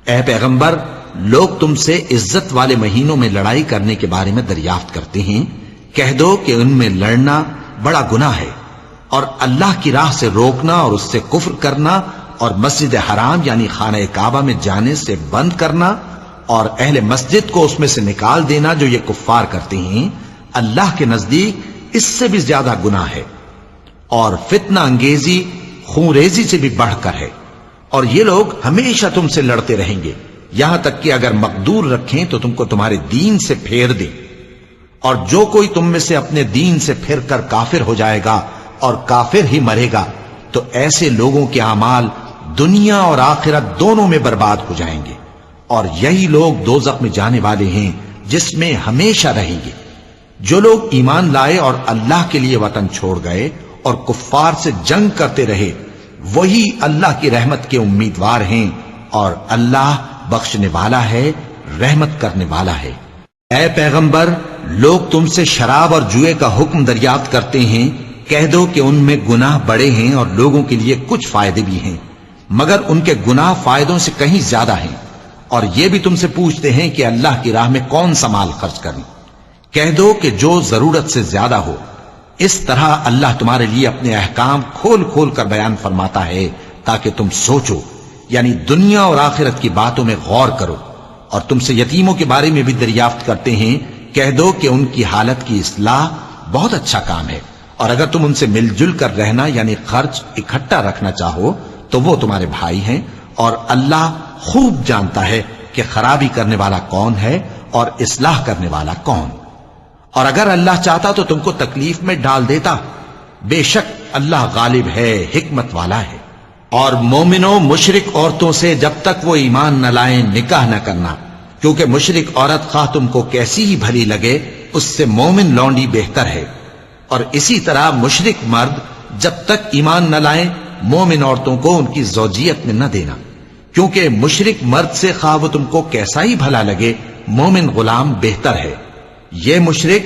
اے پیغمبر، لوگ تم سے عزت والے مہینوں میں لڑائی کرنے کے بارے میں دریافت کرتے ہیں، کہہ دو کہ ان میں لڑنا بڑا گناہ ہے، اور اللہ کی راہ سے روکنا اور اس سے کفر کرنا اور مسجد حرام یعنی خانہ کعبہ میں جانے سے بند کرنا اور اہل مسجد کو اس میں سے نکال دینا جو یہ کفار کرتے ہیں، اللہ کے نزدیک اس سے بھی زیادہ گناہ ہے، اور فتنہ انگیزی خون ریزی سے بھی بڑھ کر ہے۔ اور یہ لوگ ہمیشہ تم سے لڑتے رہیں گے، یہاں تک کہ اگر مقدور رکھیں تو تم کو تمہارے دین سے پھیر دیں، اور جو کوئی تم میں سے اپنے دین سے پھر کر کافر ہو جائے گا اور کافر ہی مرے گا تو ایسے لوگوں کے اعمال دنیا اور آخرت دونوں میں برباد ہو جائیں گے، اور یہی لوگ دوزخ میں جانے والے ہیں جس میں ہمیشہ رہیں گے۔ جو لوگ ایمان لائے اور اللہ کے لیے وطن چھوڑ گئے اور کفار سے جنگ کرتے رہے وہی اللہ کی رحمت کے امیدوار ہیں، اور اللہ بخشنے والا ہے، رحمت کرنے والا ہے۔ اے پیغمبر، لوگ تم سے شراب اور جوئے کا حکم دریافت کرتے ہیں، کہہ دو کہ ان میں گناہ بڑے ہیں اور لوگوں کے لیے کچھ فائدے بھی ہیں، مگر ان کے گناہ فائدوں سے کہیں زیادہ ہیں۔ اور یہ بھی تم سے پوچھتے ہیں کہ اللہ کی راہ میں کون سا مال خرچ کریں، کہہ دو کہ جو ضرورت سے زیادہ ہو. اس طرح اللہ تمہارے لیے اپنے احکام کھول کھول کر بیان فرماتا ہے تاکہ تم سوچو، یعنی دنیا اور آخرت کی باتوں میں غور کرو. اور تم سے یتیموں کے بارے میں بھی دریافت کرتے ہیں، کہہ دو کہ ان کی حالت کی اصلاح بہت اچھا کام ہے، اور اگر تم ان سے مل جل کر رہنا یعنی خرچ اکٹھا رکھنا چاہو تو وہ تمہارے بھائی ہیں، اور اللہ خوب جانتا ہے کہ خرابی کرنے والا کون ہے اور اصلاح کرنے والا کون. اور اگر اللہ چاہتا تو تم کو تکلیف میں ڈال دیتا، بے شک اللہ غالب ہے، حکمت والا ہے. اور مومنوں مشرک عورتوں سے جب تک وہ ایمان نہ لائیں نکاح نہ کرنا، کیونکہ مشرک عورت خواہ تم کو کیسی ہی بھلی لگے اس سے مومن لونڈی بہتر ہے. اور اسی طرح مشرک مرد جب تک ایمان نہ لائیں مومن عورتوں کو ان کی زوجیت میں نہ دینا، کیونکہ مشرک مرد سے خواہ وہ تم کو کیسا ہی بھلا لگے مومن غلام بہتر ہے. یہ مشرک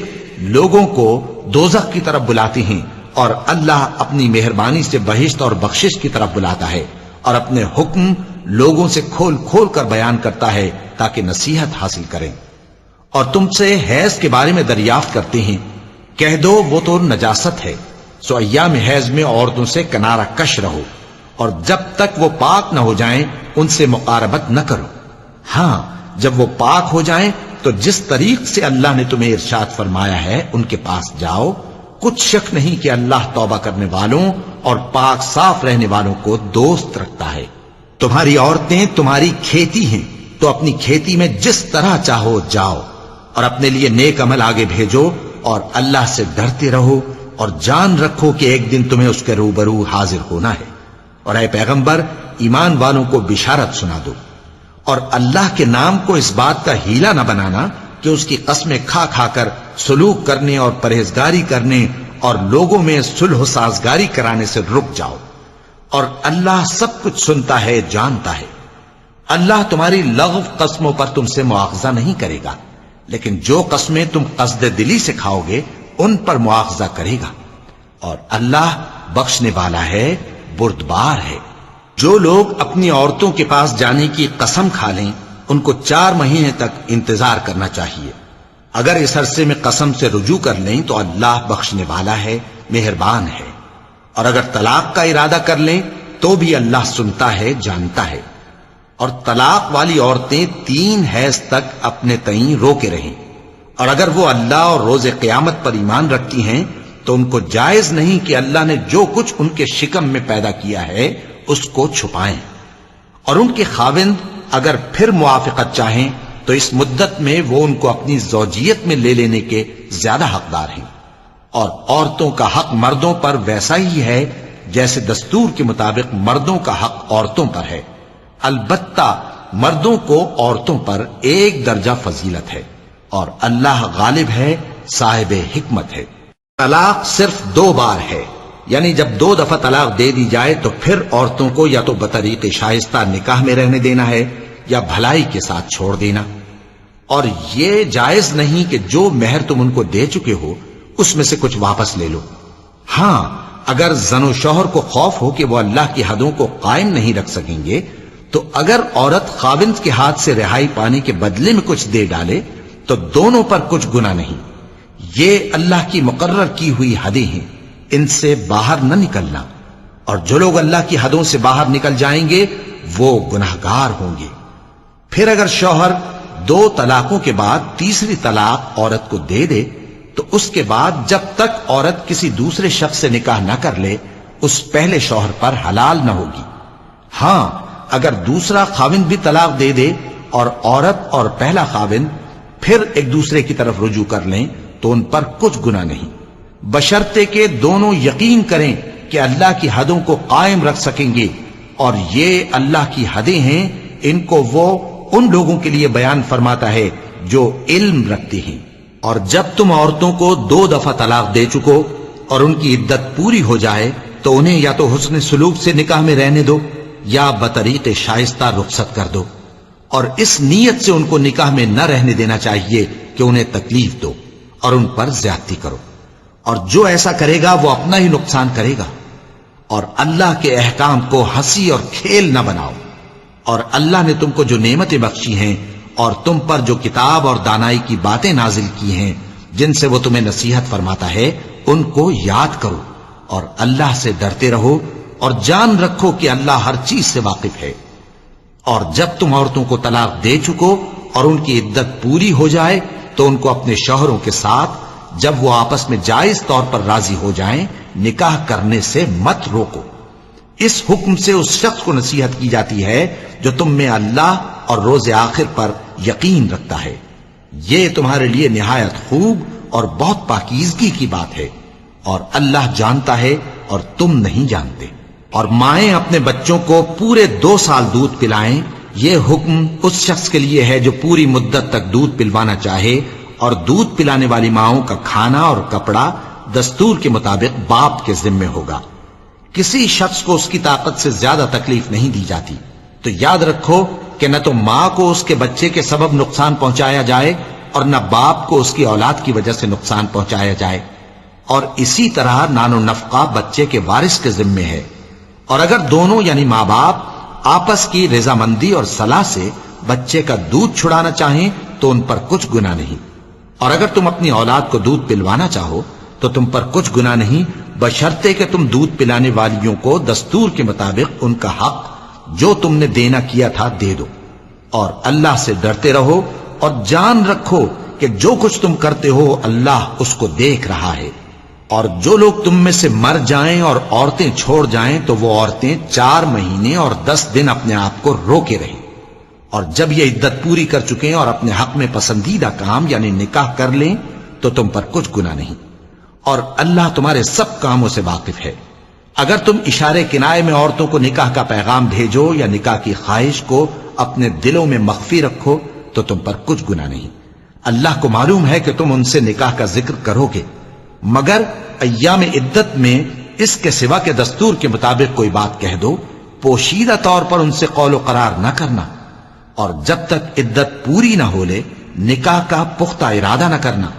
لوگوں کو دوزخ کی طرف بلاتے ہیں، اور اللہ اپنی مہربانی سے بہشت اور بخشش کی طرف بلاتا ہے، اور اپنے حکم لوگوں سے کھول کھول کر بیان کرتا ہے تاکہ نصیحت حاصل کریں. اور تم سے حیض کے بارے میں دریافت کرتے ہیں، کہہ دو وہ تو نجاست ہے، سو ایام حیض میں عورتوں سے کنارہ کش رہو، اور جب تک وہ پاک نہ ہو جائیں ان سے مقاربت نہ کرو. ہاں جب وہ پاک ہو جائیں تو جس طریق سے اللہ نے تمہیں ارشاد فرمایا ہے ان کے پاس جاؤ. کچھ شک نہیں کہ اللہ توبہ کرنے والوں اور پاک صاف رہنے والوں کو دوست رکھتا ہے. تمہاری عورتیں تمہاری کھیتی ہیں، تو اپنی کھیتی میں جس طرح چاہو جاؤ، اور اپنے لیے نیک عمل آگے بھیجو، اور اللہ سے ڈرتے رہو، اور جان رکھو کہ ایک دن تمہیں اس کے روبرو حاضر ہونا ہے. اور اے پیغمبر ایمان والوں کو بشارت سنا دو، اور اللہ کے نام کو اس بات کا ہیلا نہ بنانا کہ اس کی قسمیں کھا کھا کر سلوک کرنے اور پرہیزگاری کرنے اور لوگوں میں صلح و سازگاری کرانے سے رک جاؤ. اور اللہ سب کچھ سنتا ہے، جانتا ہے. اللہ تمہاری لغو قسموں پر تم سے مواخذہ نہیں کرے گا، لیکن جو قسمیں تم قصد دلی سے کھاؤ گے ان پر مواخذہ کرے گا. اور اللہ بخشنے والا ہے، بردبار ہے. جو لوگ اپنی عورتوں کے پاس جانے کی قسم کھا لیں ان کو 4 مہینے تک انتظار کرنا چاہیے. اگر اس عرصے میں قسم سے رجوع کر لیں تو اللہ بخشنے والا ہے، مہربان ہے. اور اگر طلاق کا ارادہ کر لیں تو بھی اللہ سنتا ہے، جانتا ہے. اور طلاق والی عورتیں 3 حیض تک اپنے تئیں روکے رہیں، اور اگر وہ اللہ اور روز قیامت پر ایمان رکھتی ہیں تو ان کو جائز نہیں کہ اللہ نے جو کچھ ان کے شکم میں پیدا کیا ہے اس کو چھپائیں. اور ان کے خاوند اگر پھر موافقت چاہیں تو اس مدت میں وہ ان کو اپنی زوجیت میں لے لینے کے زیادہ حقدار ہیں. اور عورتوں کا حق مردوں پر ویسا ہی ہے جیسے دستور کے مطابق مردوں کا حق عورتوں پر ہے. البتہ مردوں کو عورتوں پر 1 درجہ فضیلت ہے، اور اللہ غالب ہے، صاحب حکمت ہے. طلاق صرف 2 بار ہے، یعنی جب 2 دفعہ طلاق دے دی جائے تو پھر عورتوں کو یا تو بطریق شائستہ نکاح میں رہنے دینا ہے یا بھلائی کے ساتھ چھوڑ دینا. اور یہ جائز نہیں کہ جو مہر تم ان کو دے چکے ہو اس میں سے کچھ واپس لے لو. ہاں اگر زن و شوہر کو خوف ہو کہ وہ اللہ کی حدوں کو قائم نہیں رکھ سکیں گے تو اگر عورت خاوند کے ہاتھ سے رہائی پانے کے بدلے میں کچھ دے ڈالے تو دونوں پر کچھ گناہ نہیں. یہ اللہ کی مقرر کی ہوئی حدیں ہیں، ان سے باہر نہ نکلنا. اور جو لوگ اللہ کی حدوں سے باہر نکل جائیں گے وہ گناہگار ہوں گے. پھر اگر شوہر 2 طلاقوں کے بعد تیسری طلاق عورت کو دے دے تو اس کے بعد جب تک عورت کسی دوسرے شخص سے نکاح نہ کر لے اس پہلے شوہر پر حلال نہ ہوگی. ہاں اگر دوسرا خاوند بھی طلاق دے دے اور عورت اور پہلا خاوند پھر ایک دوسرے کی طرف رجوع کر لیں تو ان پر کچھ گناہ نہیں، بشرطے کہ دونوں یقین کریں کہ اللہ کی حدوں کو قائم رکھ سکیں گے. اور یہ اللہ کی حدیں ہیں، ان کو وہ ان لوگوں کے لیے بیان فرماتا ہے جو علم رکھتے ہیں. اور جب تم عورتوں کو 2 دفعہ طلاق دے چکو اور ان کی عدت پوری ہو جائے تو انہیں یا تو حسن سلوک سے نکاح میں رہنے دو یا بطریق شائستہ رخصت کر دو. اور اس نیت سے ان کو نکاح میں نہ رہنے دینا چاہیے کہ انہیں تکلیف دو اور ان پر زیادتی کرو. اور جو ایسا کرے گا وہ اپنا ہی نقصان کرے گا. اور اللہ کے احکام کو ہنسی اور کھیل نہ بناؤ. اور اللہ نے تم کو جو نعمتیں بخشی ہیں اور تم پر جو کتاب اور دانائی کی باتیں نازل کی ہیں جن سے وہ تمہیں نصیحت فرماتا ہے ان کو یاد کرو، اور اللہ سے ڈرتے رہو، اور جان رکھو کہ اللہ ہر چیز سے واقف ہے۔ اور جب تم عورتوں کو طلاق دے چکو اور ان کی عدت پوری ہو جائے تو ان کو اپنے شوہروں کے ساتھ جب وہ آپس میں جائز طور پر راضی ہو جائیں نکاح کرنے سے مت روکو۔ اس حکم سے اس شخص کو نصیحت کی جاتی ہے جو تم میں اللہ اور روز آخر پر یقین رکھتا ہے۔ یہ تمہارے لیے نہایت خوب اور بہت پاکیزگی کی بات ہے، اور اللہ جانتا ہے اور تم نہیں جانتے۔ اور مائیں اپنے بچوں کو پورے 2 سال دودھ پلائیں، یہ حکم اس شخص کے لیے ہے جو پوری مدت تک دودھ پلوانا چاہے، اور دودھ پلانے والی ماؤں کا کھانا اور کپڑا دستور کے مطابق باپ کے ذمے ہوگا۔ کسی شخص کو اس کی طاقت سے زیادہ تکلیف نہیں دی جاتی، تو یاد رکھو کہ نہ تو ماں کو اس کے بچے کے سبب نقصان پہنچایا جائے اور نہ باپ کو اس کی اولاد کی وجہ سے نقصان پہنچایا جائے، اور اسی طرح نان و نفقہ بچے کے وارث کے ذمے ہے۔ اور اگر دونوں یعنی ماں باپ آپس کی رضامندی اور صلاح سے بچے کا دودھ چھڑانا چاہیں تو ان پر کچھ گناہ نہیں، اور اگر تم اپنی اولاد کو دودھ پلوانا چاہو تو تم پر کچھ گناہ نہیں، بشرطے کہ تم دودھ پلانے والیوں کو دستور کے مطابق ان کا حق جو تم نے دینا کیا تھا دے دو۔ اور اللہ سے ڈرتے رہو اور جان رکھو کہ جو کچھ تم کرتے ہو اللہ اس کو دیکھ رہا ہے۔ اور جو لوگ تم میں سے مر جائیں اور عورتیں چھوڑ جائیں تو وہ عورتیں 4 مہینے اور 10 دن اپنے آپ کو روکے رہیں، اور جب یہ عدت پوری کر چکیں اور اپنے حق میں پسندیدہ کام یعنی نکاح کر لیں تو تم پر کچھ گناہ نہیں، اور اللہ تمہارے سب کاموں سے واقف ہے۔ اگر تم اشارے کنائے میں عورتوں کو نکاح کا پیغام بھیجو یا نکاح کی خواہش کو اپنے دلوں میں مخفی رکھو تو تم پر کچھ گناہ نہیں۔ اللہ کو معلوم ہے کہ تم ان سے نکاح کا ذکر کرو گے، مگر ایام عدت میں اس کے سوا کے دستور کے مطابق کوئی بات کہہ دو، پوشیدہ طور پر ان سے قول و قرار نہ کرنا، اور جب تک عدت پوری نہ ہو لے نکاح کا پختہ ارادہ نہ کرنا۔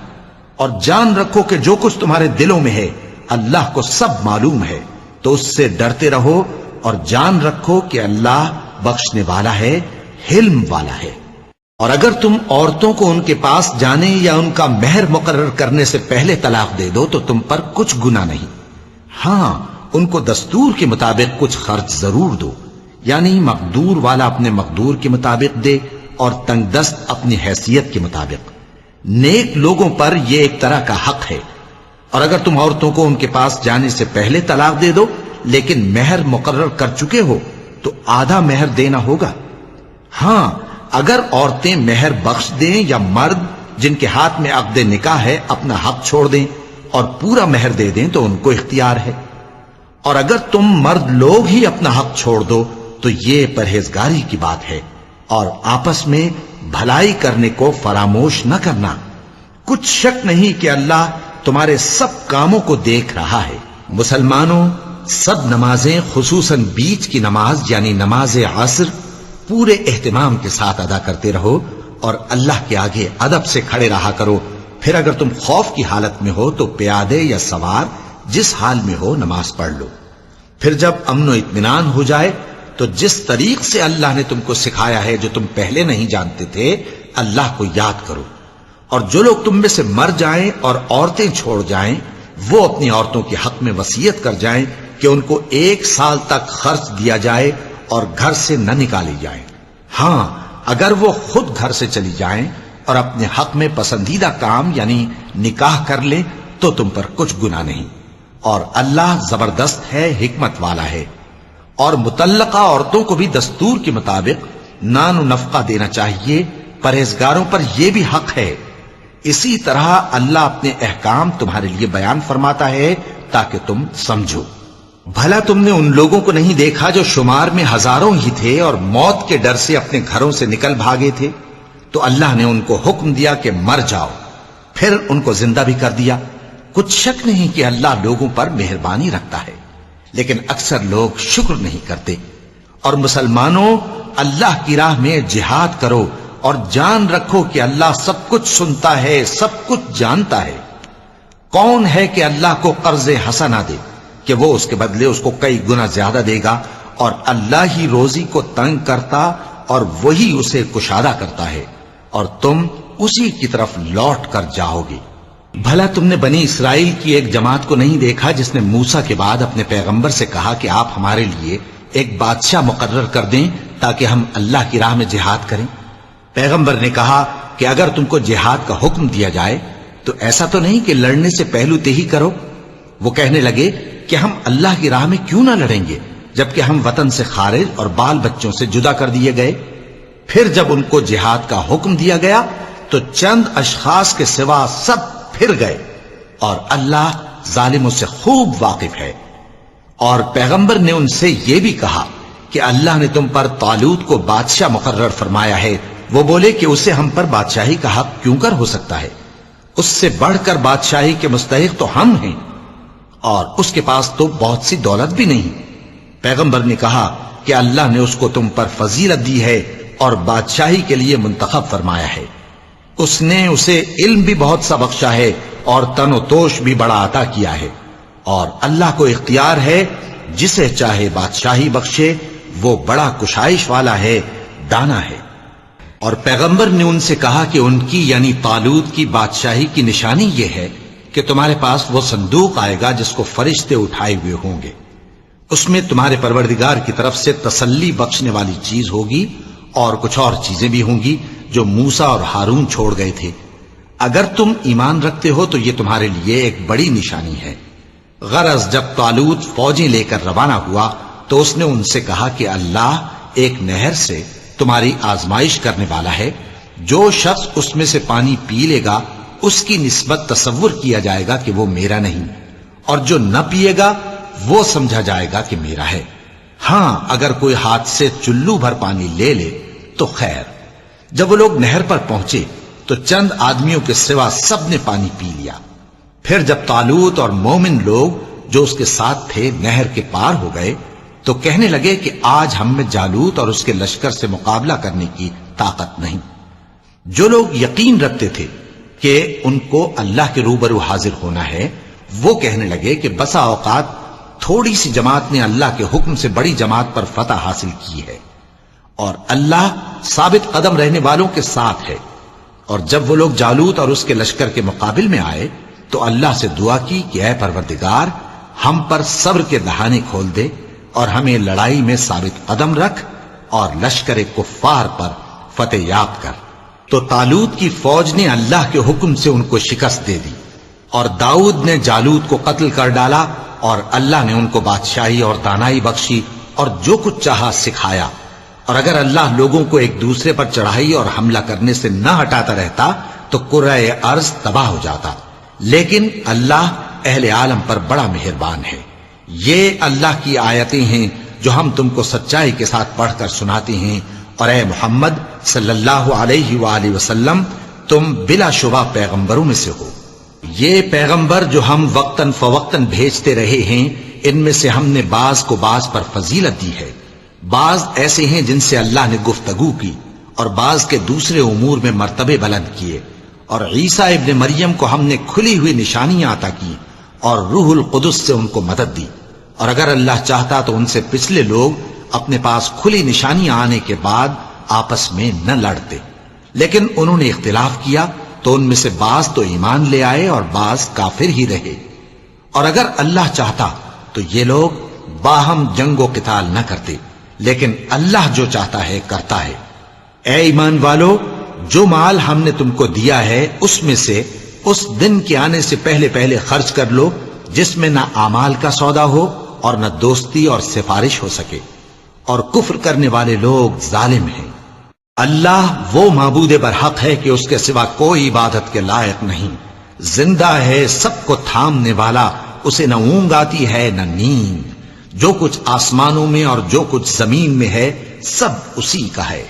اور جان رکھو کہ جو کچھ تمہارے دلوں میں ہے اللہ کو سب معلوم ہے، تو اس سے ڈرتے رہو اور جان رکھو کہ اللہ بخشنے والا ہے، حلم والا ہے۔ اور اگر تم عورتوں کو ان کے پاس جانے یا ان کا مہر مقرر کرنے سے پہلے طلاق دے دو تو تم پر کچھ گناہ نہیں، ہاں ان کو دستور کے مطابق کچھ خرچ ضرور دو، یعنی مقدور والا اپنے مقدور کے مطابق دے اور تنگ دست اپنی حیثیت کے مطابق۔ نیک لوگوں پر یہ ایک طرح کا حق ہے۔ اور اگر تم عورتوں کو ان کے پاس جانے سے پہلے طلاق دے دو لیکن مہر مقرر کر چکے ہو تو آدھا مہر دینا ہوگا۔ ہاں اگر عورتیں مہر بخش دیں یا مرد جن کے ہاتھ میں عقد نکاح ہے اپنا حق چھوڑ دیں اور پورا مہر دے دیں تو ان کو اختیار ہے۔ اور اگر تم مرد لوگ ہی اپنا حق چھوڑ دو تو یہ پرہیزگاری کی بات ہے، اور آپس میں بھلائی کرنے کو فراموش نہ کرنا۔ کچھ شک نہیں کہ اللہ تمہارے سب کاموں کو دیکھ رہا ہے۔ مسلمانوں، سب نمازیں خصوصاً بیچ کی نماز یعنی نماز عصر پورے اہتمام کے ساتھ ادا کرتے رہو اور اللہ کے آگے ادب سے کھڑے رہا کرو۔ پھر اگر تم خوف کی حالت میں ہو تو پیادے یا سوار جس حال میں ہو نماز پڑھ لو۔ پھر جب امن و اطمینان ہو جائے تو جس طریق سے اللہ نے تم کو سکھایا ہے جو تم پہلے نہیں جانتے تھے اللہ کو یاد کرو۔ اور جو لوگ تم میں سے مر جائیں اور عورتیں چھوڑ جائیں وہ اپنی عورتوں کے حق میں وصیت کر جائیں کہ ان کو 1 سال تک خرچ دیا جائے اور گھر سے نہ نکالی جائیں۔ ہاں اگر وہ خود گھر سے چلی جائیں اور اپنے حق میں پسندیدہ کام یعنی نکاح کر لیں تو تم پر کچھ گناہ نہیں، اور اللہ زبردست ہے، حکمت والا ہے۔ اور مطلقہ عورتوں کو بھی دستور کے مطابق نان و نفقہ دینا چاہیے، پرہیزگاروں پر یہ بھی حق ہے۔ اسی طرح اللہ اپنے احکام تمہارے لیے بیان فرماتا ہے تاکہ تم سمجھو۔ بھلا تم نے ان لوگوں کو نہیں دیکھا جو شمار میں ہزاروں ہی تھے اور موت کے ڈر سے اپنے گھروں سے نکل بھاگے تھے؟ تو اللہ نے ان کو حکم دیا کہ مر جاؤ، پھر ان کو زندہ بھی کر دیا۔ کچھ شک نہیں کہ اللہ لوگوں پر مہربانی رکھتا ہے، لیکن اکثر لوگ شکر نہیں کرتے۔ اور مسلمانوں، اللہ کی راہ میں جہاد کرو اور جان رکھو کہ اللہ سب کچھ سنتا ہے، سب کچھ جانتا ہے۔ کون ہے کہ اللہ کو قرض حسنہ دے کہ وہ اس کے بدلے اس کو کئی گنا زیادہ دے گا؟ اور اللہ ہی روزی کو تنگ کرتا اور وہی اسے کشادہ کرتا ہے، اور تم اسی کی طرف لوٹ کر جاؤ گے۔ بھلا تم نے بنی اسرائیل کی ایک جماعت کو نہیں دیکھا جس نے موسیٰ کے بعد اپنے پیغمبر سے کہا کہ آپ ہمارے لیے ایک بادشاہ مقرر کر دیں تاکہ ہم اللہ کی راہ میں جہاد کریں؟ پیغمبر نے کہا کہ اگر تم کو جہاد کا حکم دیا جائے تو ایسا تو نہیں کہ لڑنے سے پہلو تہی کرو۔ وہ کہنے لگے کہ ہم اللہ کی راہ میں کیوں نہ لڑیں گے جبکہ ہم وطن سے خارج اور بال بچوں سے جدا کر دیے گئے۔ پھر جب ان کو جہاد کا حکم دیا گیا تو چند اشخاص کے سوا سب پھر گئے، اور اللہ ظالموں سے خوب واقف ہے۔ اور پیغمبر نے ان سے یہ بھی کہا کہ اللہ نے تم پر طالوت کو بادشاہ مقرر فرمایا ہے۔ وہ بولے کہ اسے ہم پر بادشاہی کا حق کیوں کر ہو سکتا ہے؟ اس سے بڑھ کر بادشاہی کے مستحق تو ہم ہیں، اور اس کے پاس تو بہت سی دولت بھی نہیں۔ پیغمبر نے کہا کہ اللہ نے اس کو تم پر فضیلت دی ہے اور بادشاہی کے لیے منتخب فرمایا ہے۔ اس نے اسے علم بھی بہت سا بخشا ہے اور تن و توش بھی بڑا عطا کیا ہے، اور اللہ کو اختیار ہے جسے چاہے بادشاہی بخشے، وہ بڑا کشائش والا ہے، دانا ہے۔ اور پیغمبر نے ان سے کہا کہ ان کی یعنی طالوت کی بادشاہی کی نشانی یہ ہے کہ تمہارے پاس وہ صندوق آئے گا جس کو فرشتے اٹھائے ہوئے ہوں گے۔ اس میں تمہارے پروردگار کی طرف سے تسلی بخشنے والی چیز ہوگی، اور کچھ اور چیزیں بھی ہوں گی جو موسیٰ اور ہارون چھوڑ گئے تھے۔ اگر تم ایمان رکھتے ہو تو یہ تمہارے لیے ایک بڑی نشانی ہے۔ غرض جب طالوت فوجیں لے کر روانہ ہوا تو اس نے ان سے کہا کہ اللہ ایک نہر سے تمہاری آزمائش کرنے والا ہے، جو شخص اس میں سے پانی پی لے گا اس کی نسبت تصور کیا جائے گا کہ وہ میرا نہیں، اور جو نہ پیے گا وہ سمجھا جائے گا کہ میرا ہے۔ ہاں اگر کوئی ہاتھ سے چلو بھر پانی لے لے تو خیر۔ جب وہ لوگ نہر پر پہنچے تو چند آدمیوں کے سوا سب نے پانی پی لیا۔ پھر جب طالوت اور مومن لوگ جو اس کے ساتھ تھے نہر کے پار ہو گئے تو کہنے لگے کہ آج ہم میں جالوت اور اس کے لشکر سے مقابلہ کرنے کی طاقت نہیں۔ جو لوگ یقین رکھتے تھے کہ ان کو اللہ کے روبرو حاضر ہونا ہے، وہ کہنے لگے کہ بسا اوقات تھوڑی سی جماعت نے اللہ کے حکم سے بڑی جماعت پر فتح حاصل کی ہے، اور اللہ ثابت قدم رہنے والوں کے ساتھ ہے۔ اور جب وہ لوگ جالوت اور اس کے لشکر کے مقابل میں آئے تو اللہ سے دعا کی کہ اے پروردگار، ہم پر صبر کے دہانے کھول دے اور ہمیں لڑائی میں ثابت قدم رکھ اور لشکر کفار پر فتح یاب کر۔ تو طالوت کی فوج نے اللہ کے حکم سے ان کو شکست دے دی، اور داؤد نے جالوت کو قتل کر ڈالا، اور اللہ نے ان کو بادشاہی اور دانائی بخشی اور جو کچھ چاہا سکھایا۔ اور اگر اللہ لوگوں کو ایک دوسرے پر چڑھائی اور حملہ کرنے سے نہ ہٹاتا رہتا تو کرۂ ارض تباہ ہو جاتا، لیکن اللہ اہل عالم پر بڑا مہربان ہے۔ یہ اللہ کی آیتیں ہیں جو ہم تم کو سچائی کے ساتھ پڑھ کر سناتے ہیں، اور اے محمد صلی اللہ علیہ وآلہ وسلم تم بلا شبہ پیغمبروں میں سے ہو۔ یہ پیغمبر جو ہم وقتاً فوقتاً بھیجتے رہے ہیں، ان میں سے ہم نے بعض کو بعض پر فضیلت دی ہے۔ بعض ایسے ہیں جن سے اللہ نے گفتگو کی، اور بعض کے دوسرے امور میں مرتبے بلند کیے، اور عیسیٰ ابن مریم کو ہم نے کھلی ہوئی نشانیاں عطا کی اور روح القدس سے ان کو مدد دی۔ اور اگر اللہ چاہتا تو ان سے پچھلے لوگ اپنے پاس کھلی نشانیاں آنے کے بعد آپس میں نہ لڑتے، لیکن انہوں نے اختلاف کیا تو ان میں سے بعض تو ایمان لے آئے اور بعض کافر ہی رہے۔ اور اگر اللہ چاہتا تو یہ لوگ باہم جنگ و قتال نہ کرتے، لیکن اللہ جو چاہتا ہے کرتا ہے۔ اے ایمان والو، جو مال ہم نے تم کو دیا ہے اس میں سے اس دن کے آنے سے پہلے پہلے خرچ کر لو جس میں نہ اعمال کا سودا ہو اور نہ دوستی اور سفارش ہو سکے، اور کفر کرنے والے لوگ ظالم ہیں۔ اللہ وہ معبود برحق ہے کہ اس کے سوا کوئی عبادت کے لائق نہیں، زندہ ہے، سب کو تھامنے والا، اسے نہ اونگ آتی ہے نہ نیند۔ جو کچھ آسمانوں میں اور جو کچھ زمین میں ہے سب اسی کا ہے۔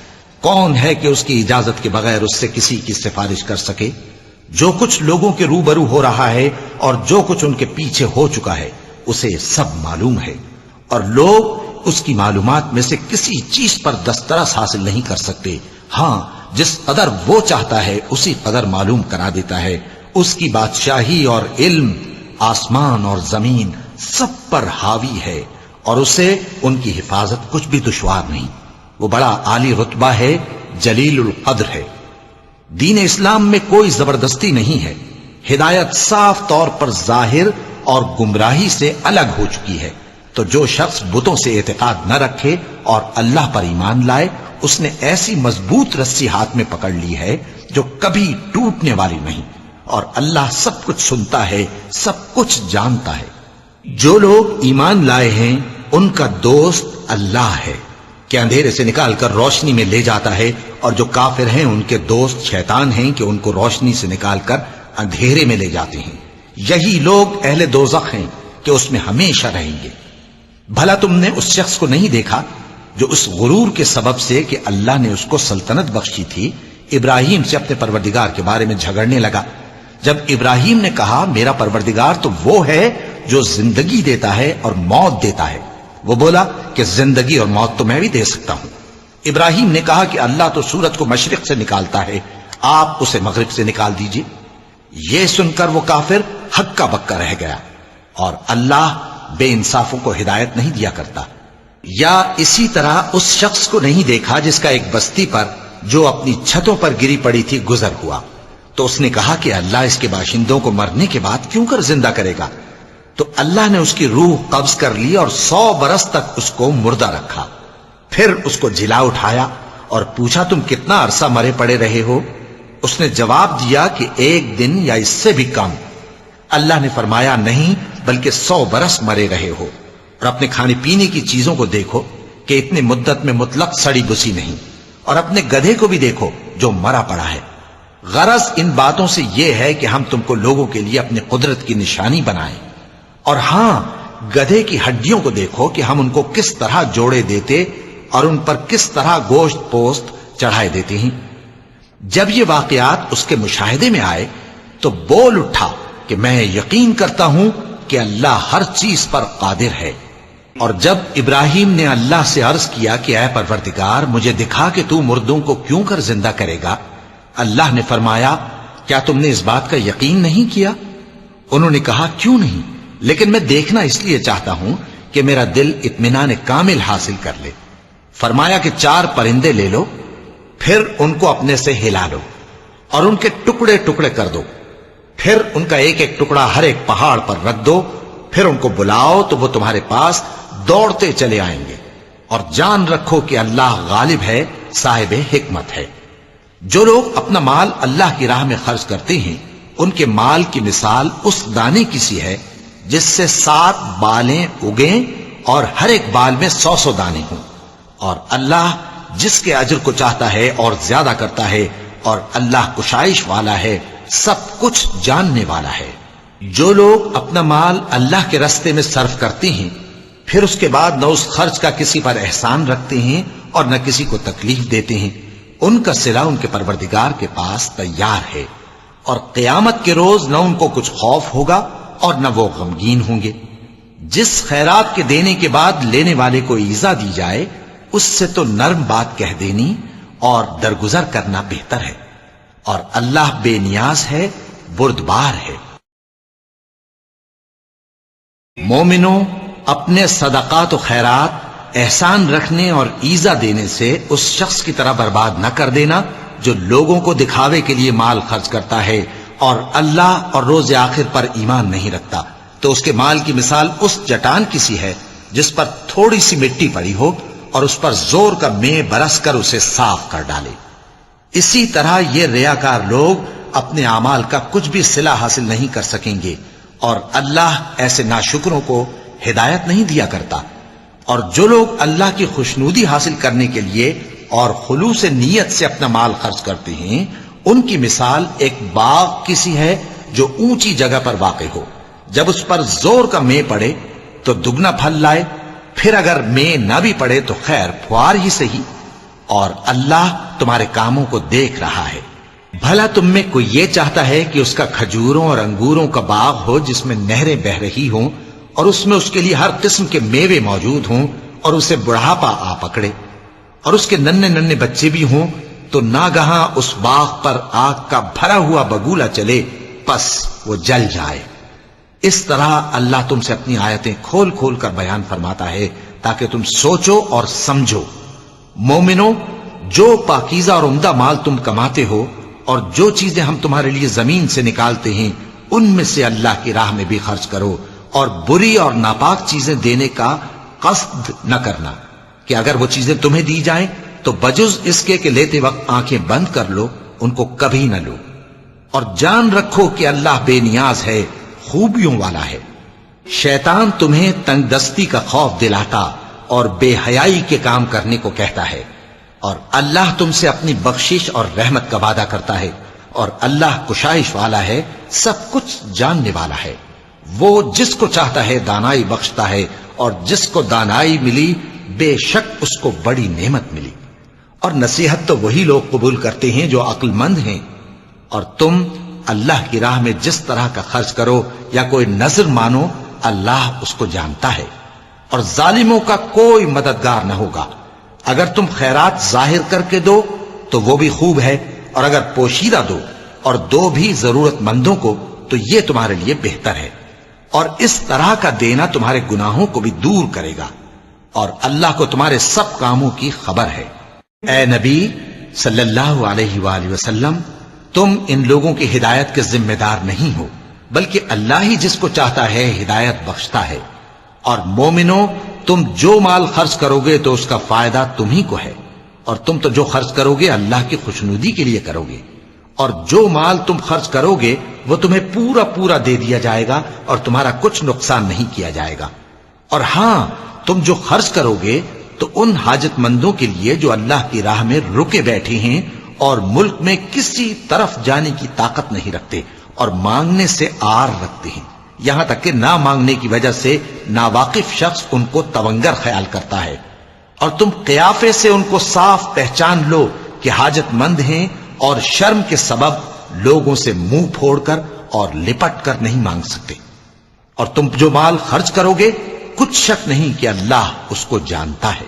کون ہے کہ اس کی اجازت کے بغیر اس سے کسی کی سفارش کر سکے؟ جو کچھ لوگوں کے روبرو ہو رہا ہے اور جو کچھ ان کے پیچھے ہو چکا ہے اسے سب معلوم ہے، اور لوگ اس کی معلومات میں سے کسی چیز پر دسترس حاصل نہیں کر سکتے۔ ہاں جس قدر وہ چاہتا ہے اسی قدر معلوم کرا دیتا ہے۔ اس کی بادشاہی اور علم آسمان اور زمین سب پر حاوی ہے، اور اسے ان کی حفاظت کچھ بھی دشوار نہیں۔ وہ بڑا عالی رتبہ ہے، جلیل القدر ہے۔ دین اسلام میں کوئی زبردستی نہیں ہے، ہدایت صاف طور پر ظاہر اور گمراہی سے الگ ہو چکی ہے۔ تو جو شخص بتوں سے اعتقاد نہ رکھے اور اللہ پر ایمان لائے، اس نے ایسی مضبوط رسی ہاتھ میں پکڑ لی ہے جو کبھی ٹوٹنے والی نہیں، اور اللہ سب کچھ سنتا ہے، سب کچھ جانتا ہے۔ جو لوگ ایمان لائے ہیں ان کا دوست اللہ ہے کہ اندھیرے سے نکال کر روشنی میں لے جاتا ہے، اور جو کافر ہیں ان کے دوست شیطان ہیں کہ ان کو روشنی سے نکال کر اندھیرے میں لے جاتے ہیں۔ یہی لوگ اہل دوزخ ہیں کہ اس میں ہمیشہ رہیں گے۔ بھلا تم نے اس شخص کو نہیں دیکھا جو اس غرور کے سبب سے کہ اللہ نے اس کو سلطنت بخشی تھی، ابراہیم سے اپنے پروردگار کے بارے میں جھگڑنے لگا؟ جب ابراہیم نے کہا میرا پروردگار تو وہ ہے جو زندگی دیتا ہے اور موت دیتا ہے، وہ بولا کہ زندگی اور موت تو میں بھی دے سکتا ہوں۔ ابراہیم نے کہا کہ اللہ تو سورج کو مشرق سے نکالتا ہے، آپ اسے مغرب سے نکال دیجئے۔ یہ سن کر وہ کافر ہکا بکا رہ گیا، اور اللہ بے انصافوں کو ہدایت نہیں دیا کرتا۔ یا اسی طرح اس شخص کو نہیں دیکھا جس کا ایک بستی پر جو اپنی چھتوں پر گری پڑی تھی گزر ہوا، تو اس نے کہا کہ اللہ اس کے باشندوں کو مرنے کے بعد کیوں کر زندہ کرے گا؟ تو اللہ نے اس کی روح قبض کر لی اور 100 برس تک اس کو مردہ رکھا۔ پھر اس کو جلا اٹھایا اور پوچھا تم کتنا عرصہ مرے پڑے رہے ہو؟ اس نے جواب دیا کہ 1 دن یا اس سے بھی کم۔ اللہ نے فرمایا نہیں بلکہ 100 برس مرے رہے ہو، اور اپنے کھانے پینے کی چیزوں کو دیکھو کہ اتنی مدت میں مطلق سڑی بسی نہیں، اور اپنے گدھے کو بھی دیکھو جو مرا پڑا ہے۔ غرض ان باتوں سے یہ ہے کہ ہم تم کو لوگوں کے لیے اپنی قدرت کی نشانی بنائیں، اور ہاں گدھے کی ہڈیوں کو دیکھو کہ ہم ان کو کس طرح جوڑے دیتے اور ان پر کس طرح گوشت پوست چڑھائے دیتے ہیں۔ جب یہ واقعات اس کے مشاہدے میں آئے تو بول اٹھا کہ میں یقین کرتا ہوں کہ اللہ ہر چیز پر قادر ہے۔ اور جب ابراہیم نے اللہ سے عرض کیا کہ اے پروردگار مجھے دکھا کہ تو مردوں کو کیوں کر زندہ کرے گا، اللہ نے فرمایا کیا تم نے اس بات کا یقین نہیں کیا؟ انہوں نے کہا کیوں نہیں، لیکن میں دیکھنا اس لیے چاہتا ہوں کہ میرا دل اطمینان کامل حاصل کر لے۔ فرمایا کہ 4 پرندے لے لو، پھر ان کو اپنے سے ہلا لو اور ان کے ٹکڑے ٹکڑے کر دو، پھر ان کا ایک ایک ٹکڑا ہر ایک پہاڑ پر رکھ دو، پھر ان کو بلاؤ تو وہ تمہارے پاس دوڑتے چلے آئیں گے، اور جان رکھو کہ اللہ غالب ہے، صاحب حکمت ہے۔ جو لوگ اپنا مال اللہ کی راہ میں خرچ کرتے ہیں ان کے مال کی مثال اس دانے کی سی ہے جس سے 7 بالیں اگیں اور ہر ایک بال میں 100 دانے ہوں، اور اللہ جس کے اجر کو چاہتا ہے اور زیادہ کرتا ہے، اور اللہ کشائش والا ہے، سب کچھ جاننے والا ہے۔ جو لوگ اپنا مال اللہ کے راستے میں صرف کرتے ہیں پھر اس کے بعد نہ اس خرچ کا کسی پر احسان رکھتے ہیں اور نہ کسی کو تکلیف دیتے ہیں، ان کا صلہ ان کے پروردگار کے پاس تیار ہے، اور قیامت کے روز نہ ان کو کچھ خوف ہوگا اور نہ وہ غمگین ہوں گے۔ جس خیرات کے دینے کے بعد لینے والے کو ایذا دی جائے اس سے تو نرم بات کہہ دینی اور درگزر کرنا بہتر ہے، اور اللہ بے نیاز ہے، بردبار ہے۔ مومنوں، اپنے صدقات و خیرات احسان رکھنے اور ایذا دینے سے اس شخص کی طرح برباد نہ کر دینا جو لوگوں کو دکھاوے کے لیے مال خرچ کرتا ہے اور اللہ اور روز آخر پر ایمان نہیں رکھتا، تو اس کے مال کی مثال اس چٹان کی سی ہے جس پر تھوڑی سی مٹی پڑی ہو اور اس پر زور کا مے برس کر اسے صاف کر ڈالے۔ اسی طرح یہ ریاکار لوگ اپنے اعمال کا کچھ بھی صلہ حاصل نہیں کر سکیں گے، اور اللہ ایسے ناشکروں کو ہدایت نہیں دیا کرتا۔ اور جو لوگ اللہ کی خوشنودی حاصل کرنے کے لیے اور خلوص نیت سے اپنا مال خرچ کرتے ہیں ان کی مثال ایک باغ کی سی ہے جو اونچی جگہ پر واقع ہو، جب اس پر زور کا مے پڑے تو دگنا پھل لائے، پھر اگر مے نہ بھی پڑے تو خیر پھوار ہی صحیح، اور اللہ تمہارے کاموں کو دیکھ رہا ہے۔ بھلا تم میں کوئی یہ چاہتا ہے کہ اس کا کھجوروں اور انگوروں کا باغ ہو جس میں نہریں بہ رہی ہوں اور اس میں اس کے لیے ہر قسم کے میوے موجود ہوں، اور اسے بڑھاپا آ پکڑے اور اس کے ننھے ننھے بچے بھی ہوں، تو ناگہاں اس باغ پر آگ کا بھرا ہوا بگولا چلے، پس وہ جل جائے۔ اس طرح اللہ تم سے اپنی آیتیں کھول کھول کر بیان فرماتا ہے تاکہ تم سوچو اور سمجھو۔ مومنوں، جو پاکیزہ اور عمدہ مال تم کماتے ہو اور جو چیزیں ہم تمہارے لیے زمین سے نکالتے ہیں ان میں سے اللہ کی راہ میں بھی خرچ کرو، اور بری اور ناپاک چیزیں دینے کا قصد نہ کرنا کہ اگر وہ چیزیں تمہیں دی جائیں تو بجز اس کے کہ لیتے وقت آنکھیں بند کر لو، ان کو کبھی نہ لو۔ اور جان رکھو کہ اللہ بے نیاز ہے، خوبیوں والا ہے۔ شیطان تمہیں تنگ دستی کا خوف دلاتا اور بے حیائی کے کام کرنے کو کہتا ہے، اور اللہ تم سے اپنی بخشش اور رحمت کا وعدہ کرتا ہے، اور اللہ کشائش والا ہے، سب کچھ جاننے والا ہے۔ وہ جس کو چاہتا ہے دانائی بخشتا ہے، اور جس کو دانائی ملی بے شک اس کو بڑی نعمت ملی۔ اور نصیحت تو وہی لوگ قبول کرتے ہیں جو عقل مند ہیں۔ اور تم اللہ کی راہ میں جس طرح کا خرچ کرو یا کوئی نذر مانو، اللہ اس کو جانتا ہے، اور ظالموں کا کوئی مددگار نہ ہوگا۔ اگر تم خیرات ظاہر کر کے دو تو وہ بھی خوب ہے، اور اگر پوشیدہ دو اور دو بھی ضرورت مندوں کو تو یہ تمہارے لیے بہتر ہے، اور اس طرح کا دینا تمہارے گناہوں کو بھی دور کرے گا، اور اللہ کو تمہارے سب کاموں کی خبر ہے۔ اے نبی صلی اللہ علیہ وآلہ وسلم، تم ان لوگوں کی ہدایت کے ذمہ دار نہیں ہو، بلکہ اللہ ہی جس کو چاہتا ہے ہدایت بخشتا ہے۔ اور مومنو، تم جو مال خرچ کرو گے تو اس کا فائدہ تمہیں کو ہے، اور تم تو جو خرچ کرو گے اللہ کی خوشنودی کے لیے کرو گے، اور جو مال تم خرچ کرو گے وہ تمہیں پورا پورا دے دیا جائے گا، اور تمہارا کچھ نقصان نہیں کیا جائے گا۔ اور ہاں، تم جو خرچ کرو گے تو ان حاجت مندوں کے لیے جو اللہ کی راہ میں رکے بیٹھے ہیں اور ملک میں کسی طرف جانے کی طاقت نہیں رکھتے اور مانگنے سے آر رکھتے ہیں، یہاں تک کہ نہ مانگنے کی وجہ سے ناواقف شخص ان کو تونگر خیال کرتا ہے، اور تم قیافے سے ان کو صاف پہچان لو کہ حاجت مند ہیں، اور شرم کے سبب لوگوں سے منہ پھوڑ کر اور لپٹ کر نہیں مانگ سکتے۔ اور تم جو مال خرچ کرو گے کچھ شک نہیں کہ اللہ اس کو جانتا ہے۔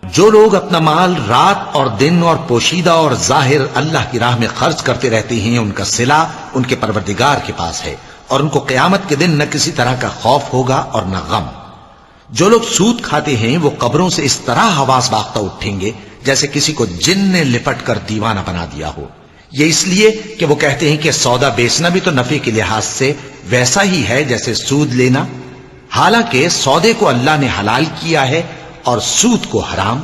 جو لوگ اپنا مال رات اور دن اور پوشیدہ اور ظاہر اللہ کی راہ میں خرچ کرتے رہتے ہیں، ان کا صلہ ان کے پروردگار کے پاس ہے، اور ان کو قیامت کے دن نہ کسی طرح کا خوف ہوگا اور نہ غم۔ جو لوگ سود کھاتے ہیں وہ قبروں سے اس طرح حواس باختہ اٹھیں گے جیسے کسی کو جن نے لپٹ کر دیوانہ بنا دیا ہو، یہ اس لیے کہ وہ کہتے ہیں کہ سودا بیچنا بھی تو نفع کے لحاظ سے ویسا ہی ہے جیسے سود لینا، حالانکہ سودے کو اللہ نے حلال کیا ہے اور سود کو حرام۔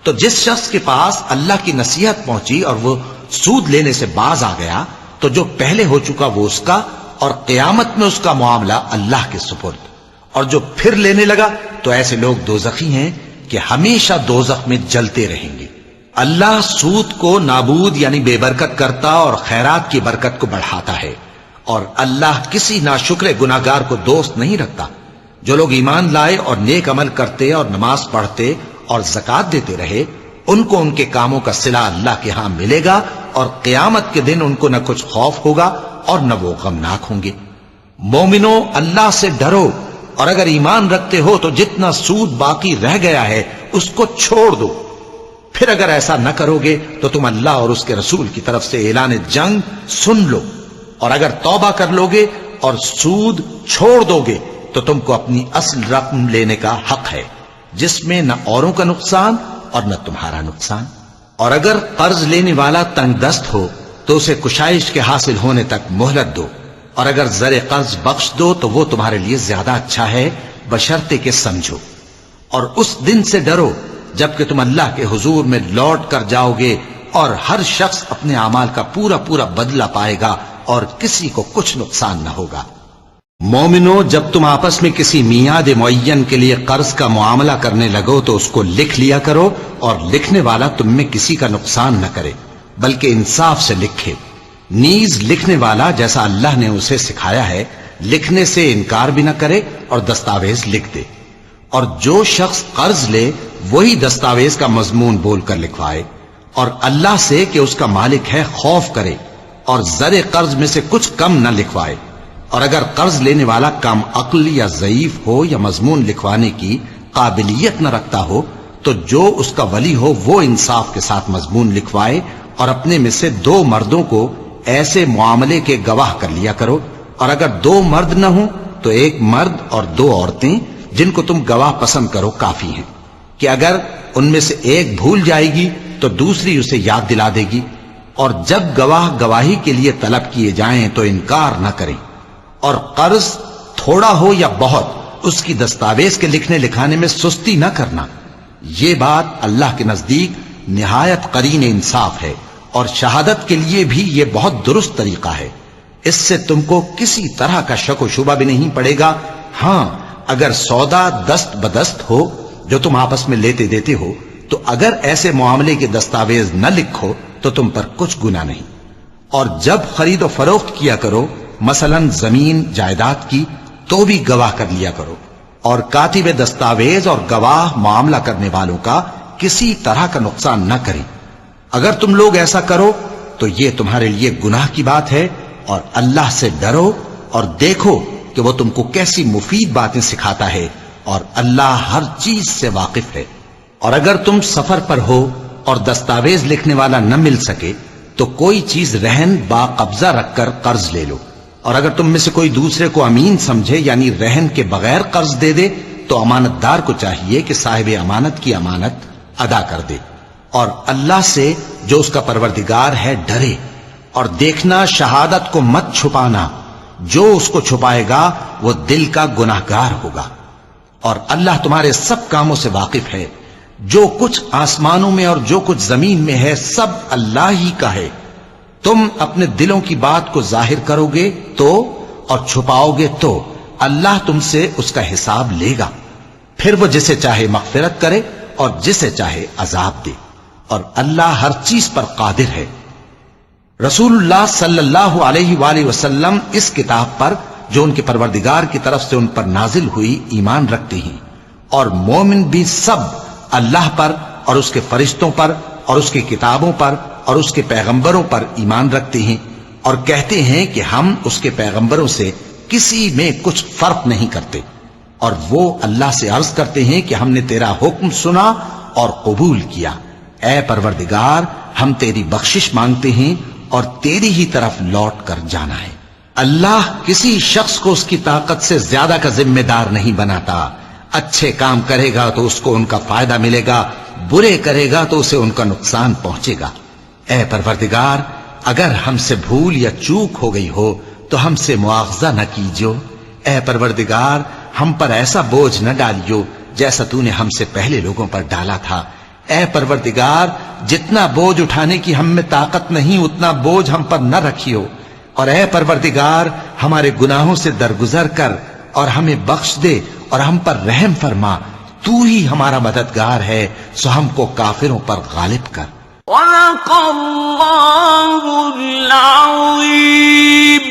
تو جس شخص کے پاس اللہ کی نصیحت پہنچی اور وہ سود لینے سے باز آ گیا تو جو پہلے ہو چکا وہ اس کا، اور قیامت میں اس کا معاملہ اللہ کے سپرد۔ اور جو پھر لینے لگا تو ایسے لوگ دوزخی ہیں کہ ہمیشہ دوزخ میں جلتے رہیں گے۔ اللہ سود کو نابود یعنی بے برکت کرتا اور خیرات کی برکت کو بڑھاتا ہے، اور اللہ کسی ناشکر گناہگار کو دوست نہیں رکھتا۔ جو لوگ ایمان لائے اور نیک عمل کرتے اور نماز پڑھتے اور زکوٰۃ دیتے رہے، ان کو ان کے کاموں کا صلہ اللہ کے ہاں ملے گا، اور قیامت کے دن ان کو نہ کچھ خوف ہوگا اور نہ وہ غمناک ہوں گے۔ مومنو، اللہ سے ڈرو، اور اگر ایمان رکھتے ہو تو جتنا سود باقی رہ گیا ہے اس کو چھوڑ دو۔ پھر اگر ایسا نہ کرو گے تو تم اللہ اور اس کے رسول کی طرف سے اعلان جنگ سن لو، اور اگر توبہ کر لو گے اور سود چھوڑ دو گے تو تم کو اپنی اصل رقم لینے کا حق ہے، جس میں نہ اوروں کا نقصان اور نہ تمہارا نقصان۔ اور اگر قرض لینے والا تنگ دست ہو تو اسے کشائش کے حاصل ہونے تک مہلت دو، اور اگر زر قرض بخش دو تو وہ تمہارے لیے زیادہ اچھا ہے، بشرطے کہ سمجھو۔ اور اس دن سے ڈرو جبکہ تم اللہ کے حضور میں لوٹ کر جاؤ گے، اور ہر شخص اپنے اعمال کا پورا پورا بدلہ پائے گا، اور کسی کو کچھ نقصان نہ ہوگا۔ مومنو، جب تم آپس میں کسی میعاد معین کے لیے قرض کا معاملہ کرنے لگو تو اس کو لکھ لیا کرو، اور لکھنے والا تم میں کسی کا نقصان نہ کرے بلکہ انصاف سے لکھے۔ نیز لکھنے والا جیسا اللہ نے اسے سکھایا ہے لکھنے سے انکار بھی نہ کرے اور دستاویز لکھ دے، اور جو شخص قرض لے وہی دستاویز کا مضمون بول کر لکھوائے، اور اللہ سے کہ اس کا مالک ہے خوف کرے، اور زر قرض میں سے کچھ کم نہ لکھوائے۔ اور اگر قرض لینے والا کم عقل یا ضعیف ہو یا مضمون لکھوانے کی قابلیت نہ رکھتا ہو تو جو اس کا ولی ہو وہ انصاف کے ساتھ مضمون لکھوائے، اور اپنے میں سے 2 مردوں کو ایسے معاملے کے گواہ کر لیا کرو، اور اگر 2 مرد نہ ہوں تو 1 مرد اور 2 عورتیں جن کو تم گواہ پسند کرو کافی ہیں، کہ اگر ان میں سے ایک بھول جائے گی تو دوسری اسے یاد دلا دے گی، اور جب گواہ گواہی کے لیے طلب کیے جائیں تو انکار نہ کریں، اور قرض تھوڑا ہو یا بہت اس کی دستاویز کے لکھنے لکھانے میں سستی نہ کرنا. یہ بات اللہ کے نزدیک نہایت قرین انصاف ہے اور شہادت کے لیے بھی یہ بہت درست طریقہ ہے. اس سے تم کو کسی طرح کا شک و شبہ بھی نہیں پڑے گا. ہاں اگر سودا دست بدست ہو جو تم آپس میں لیتے دیتے ہو تو اگر ایسے معاملے کے دستاویز نہ لکھو تو تم پر کچھ گناہ نہیں. اور جب خرید و فروخت کیا کرو مثلا زمین جائیداد کی تو بھی گواہ کر لیا کرو. اور کاتب دستاویز اور گواہ معاملہ کرنے والوں کا کسی طرح کا نقصان نہ کریں. اگر تم لوگ ایسا کرو تو یہ تمہارے لیے گناہ کی بات ہے. اور اللہ سے ڈرو اور دیکھو کہ وہ تم کو کیسی مفید باتیں سکھاتا ہے اور اللہ ہر چیز سے واقف ہے. اور اگر تم سفر پر ہو اور دستاویز لکھنے والا نہ مل سکے تو کوئی چیز رہن با قبضہ رکھ کر قرض لے لو. اور اگر تم میں سے کوئی دوسرے کو امین سمجھے یعنی رہن کے بغیر قرض دے دے تو امانت دار کو چاہیے کہ صاحب امانت کی امانت ادا کر دے. اور اللہ سے جو اس کا پروردگار ہے ڈرے. اور دیکھنا شہادت کو مت چھپانا. جو اس کو چھپائے گا وہ دل کا گناہ گار ہوگا. اور اللہ تمہارے سب کاموں سے واقف ہے. جو کچھ آسمانوں میں اور جو کچھ زمین میں ہے سب اللہ ہی کا ہے. تم اپنے دلوں کی بات کو ظاہر کرو گے تو اور چھپاؤ گے تو اللہ تم سے اس کا حساب لے گا. پھر وہ جسے چاہے مغفرت کرے اور جسے چاہے عذاب دے. اور اللہ ہر چیز پر قادر ہے. رسول اللہ صلی اللہ علیہ وآلہ وسلم اس کتاب پر جو ان کے پروردگار کی طرف سے ان پر نازل ہوئی ایمان رکھتے ہیں. اور مومن بھی سب اللہ پر اور اس کے فرشتوں پر اور اس کی کتابوں پر اور اس کے پیغمبروں پر ایمان رکھتے ہیں اور کہتے ہیں کہ ہم اس کے پیغمبروں سے کسی میں کچھ فرق نہیں کرتے. اور وہ اللہ سے عرض کرتے ہیں کہ ہم نے تیرا حکم سنا اور قبول کیا. اے پروردگار ہم تیری بخشش مانگتے ہیں اور تیری ہی طرف لوٹ کر جانا ہے. اللہ کسی شخص کو اس کی طاقت سے زیادہ کا ذمہ دار نہیں بناتا. اچھے کام کرے گا تو اس کو ان کا فائدہ ملے گا, برے کرے گا تو اسے ان کا نقصان پہنچے گا. اے پروردگار اگر ہم سے بھول یا چوک ہو گئی ہو تو ہم سے مواخذہ نہ کیجو. اے پروردگار ہم پر ایسا بوجھ نہ ڈالیو جیسا تو نے ہم سے پہلے لوگوں پر ڈالا تھا. اے پروردگار جتنا بوجھ اٹھانے کی ہم میں طاقت نہیں اتنا بوجھ ہم پر نہ رکھیو. اور اے پروردگار ہمارے گناہوں سے درگزر کر اور ہمیں بخش دے اور ہم پر رحم فرما. تو ہی ہمارا مددگار ہے سو ہم کو کافروں پر غالب کر.
صدق اللہ العظیم.